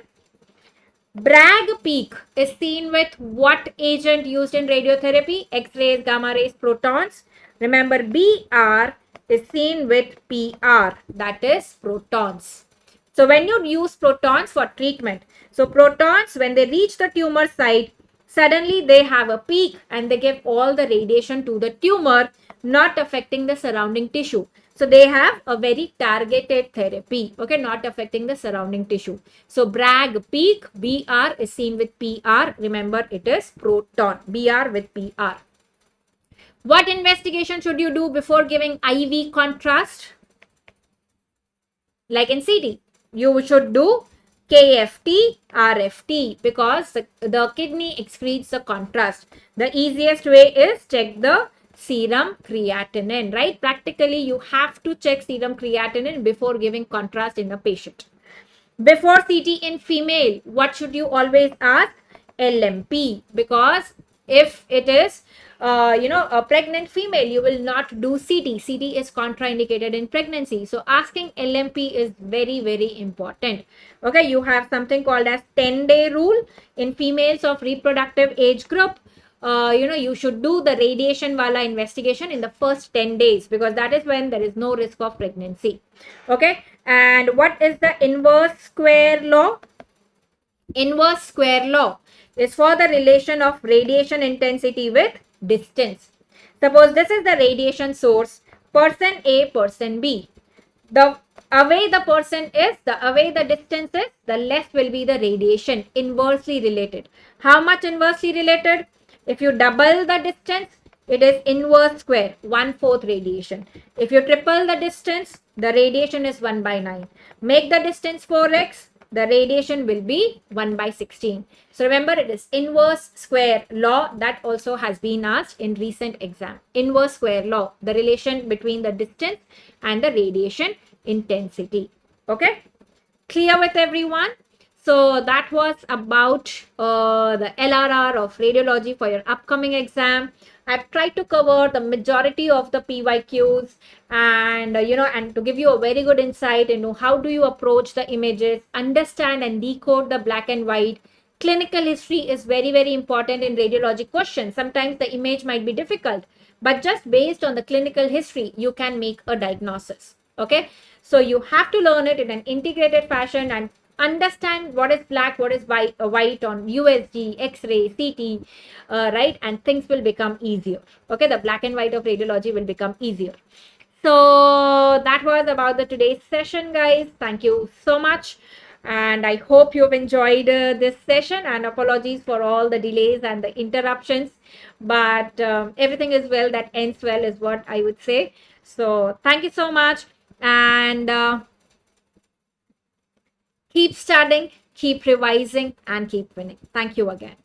Bragg peak is seen with what agent used in radiotherapy? X-rays, gamma rays, protons. Remember, BR is seen with PR, that is protons. So when you use protons for treatment, so protons, when they reach the tumor site, suddenly they have a peak and they give all the radiation to the tumor, not affecting the surrounding tissue. So they have a very targeted therapy, okay, not affecting the surrounding tissue. So Bragg peak, BR is seen with PR. Remember, it is proton, BR with PR. What investigation should you do before giving IV contrast? Like in CT, you should do KFT, RFT because the kidney excretes the contrast. The easiest way is check the serum creatinine, right? Practically, you have to check serum creatinine before giving contrast in a patient. Before CT in female, what should you always ask? LMP, because if it is a pregnant female, you will not do CT. CT is contraindicated in pregnancy. So asking LMP is very, very important. Okay, you have something called as 10-day rule in females of reproductive age group. You should do the radiation wala investigation in the first 10 days because that is when there is no risk of pregnancy. Okay, and what is the inverse square law? Inverse square law is for the relation of radiation intensity with distance. Suppose this is the radiation source, person A, person B. The away the person is, the away the distance is, the less will be the radiation, inversely related. How much inversely related? If you double the distance, it is inverse square, 1/4 radiation. If you triple the distance, the radiation is 1/9. Make the distance 4x, the radiation will be 1/16. So remember, it is inverse square law that also has been asked in recent exam. Inverse square law, the relation between the distance and the radiation intensity. Okay, clear with everyone? So that was about the LRR of radiology for your upcoming exam. I've tried to cover the majority of the PYQs and, and to give you a very good insight into how do you approach the images, understand and decode the black and white. Clinical history is very, very important in radiology questions. Sometimes the image might be difficult, but just based on the clinical history, you can make a diagnosis. Okay, so you have to learn it in an integrated fashion and understand what is black, what is white on USG, X-ray, CT, right? And things will become easier. Okay, the black and white of radiology will become easier. So that was about the today's session, guys. Thank you so much. And I hope you've enjoyed this session, and apologies for all the delays and the interruptions. But everything is well that ends well is what I would say. So thank you so much. And keep studying, keep revising, and keep winning. Thank you again.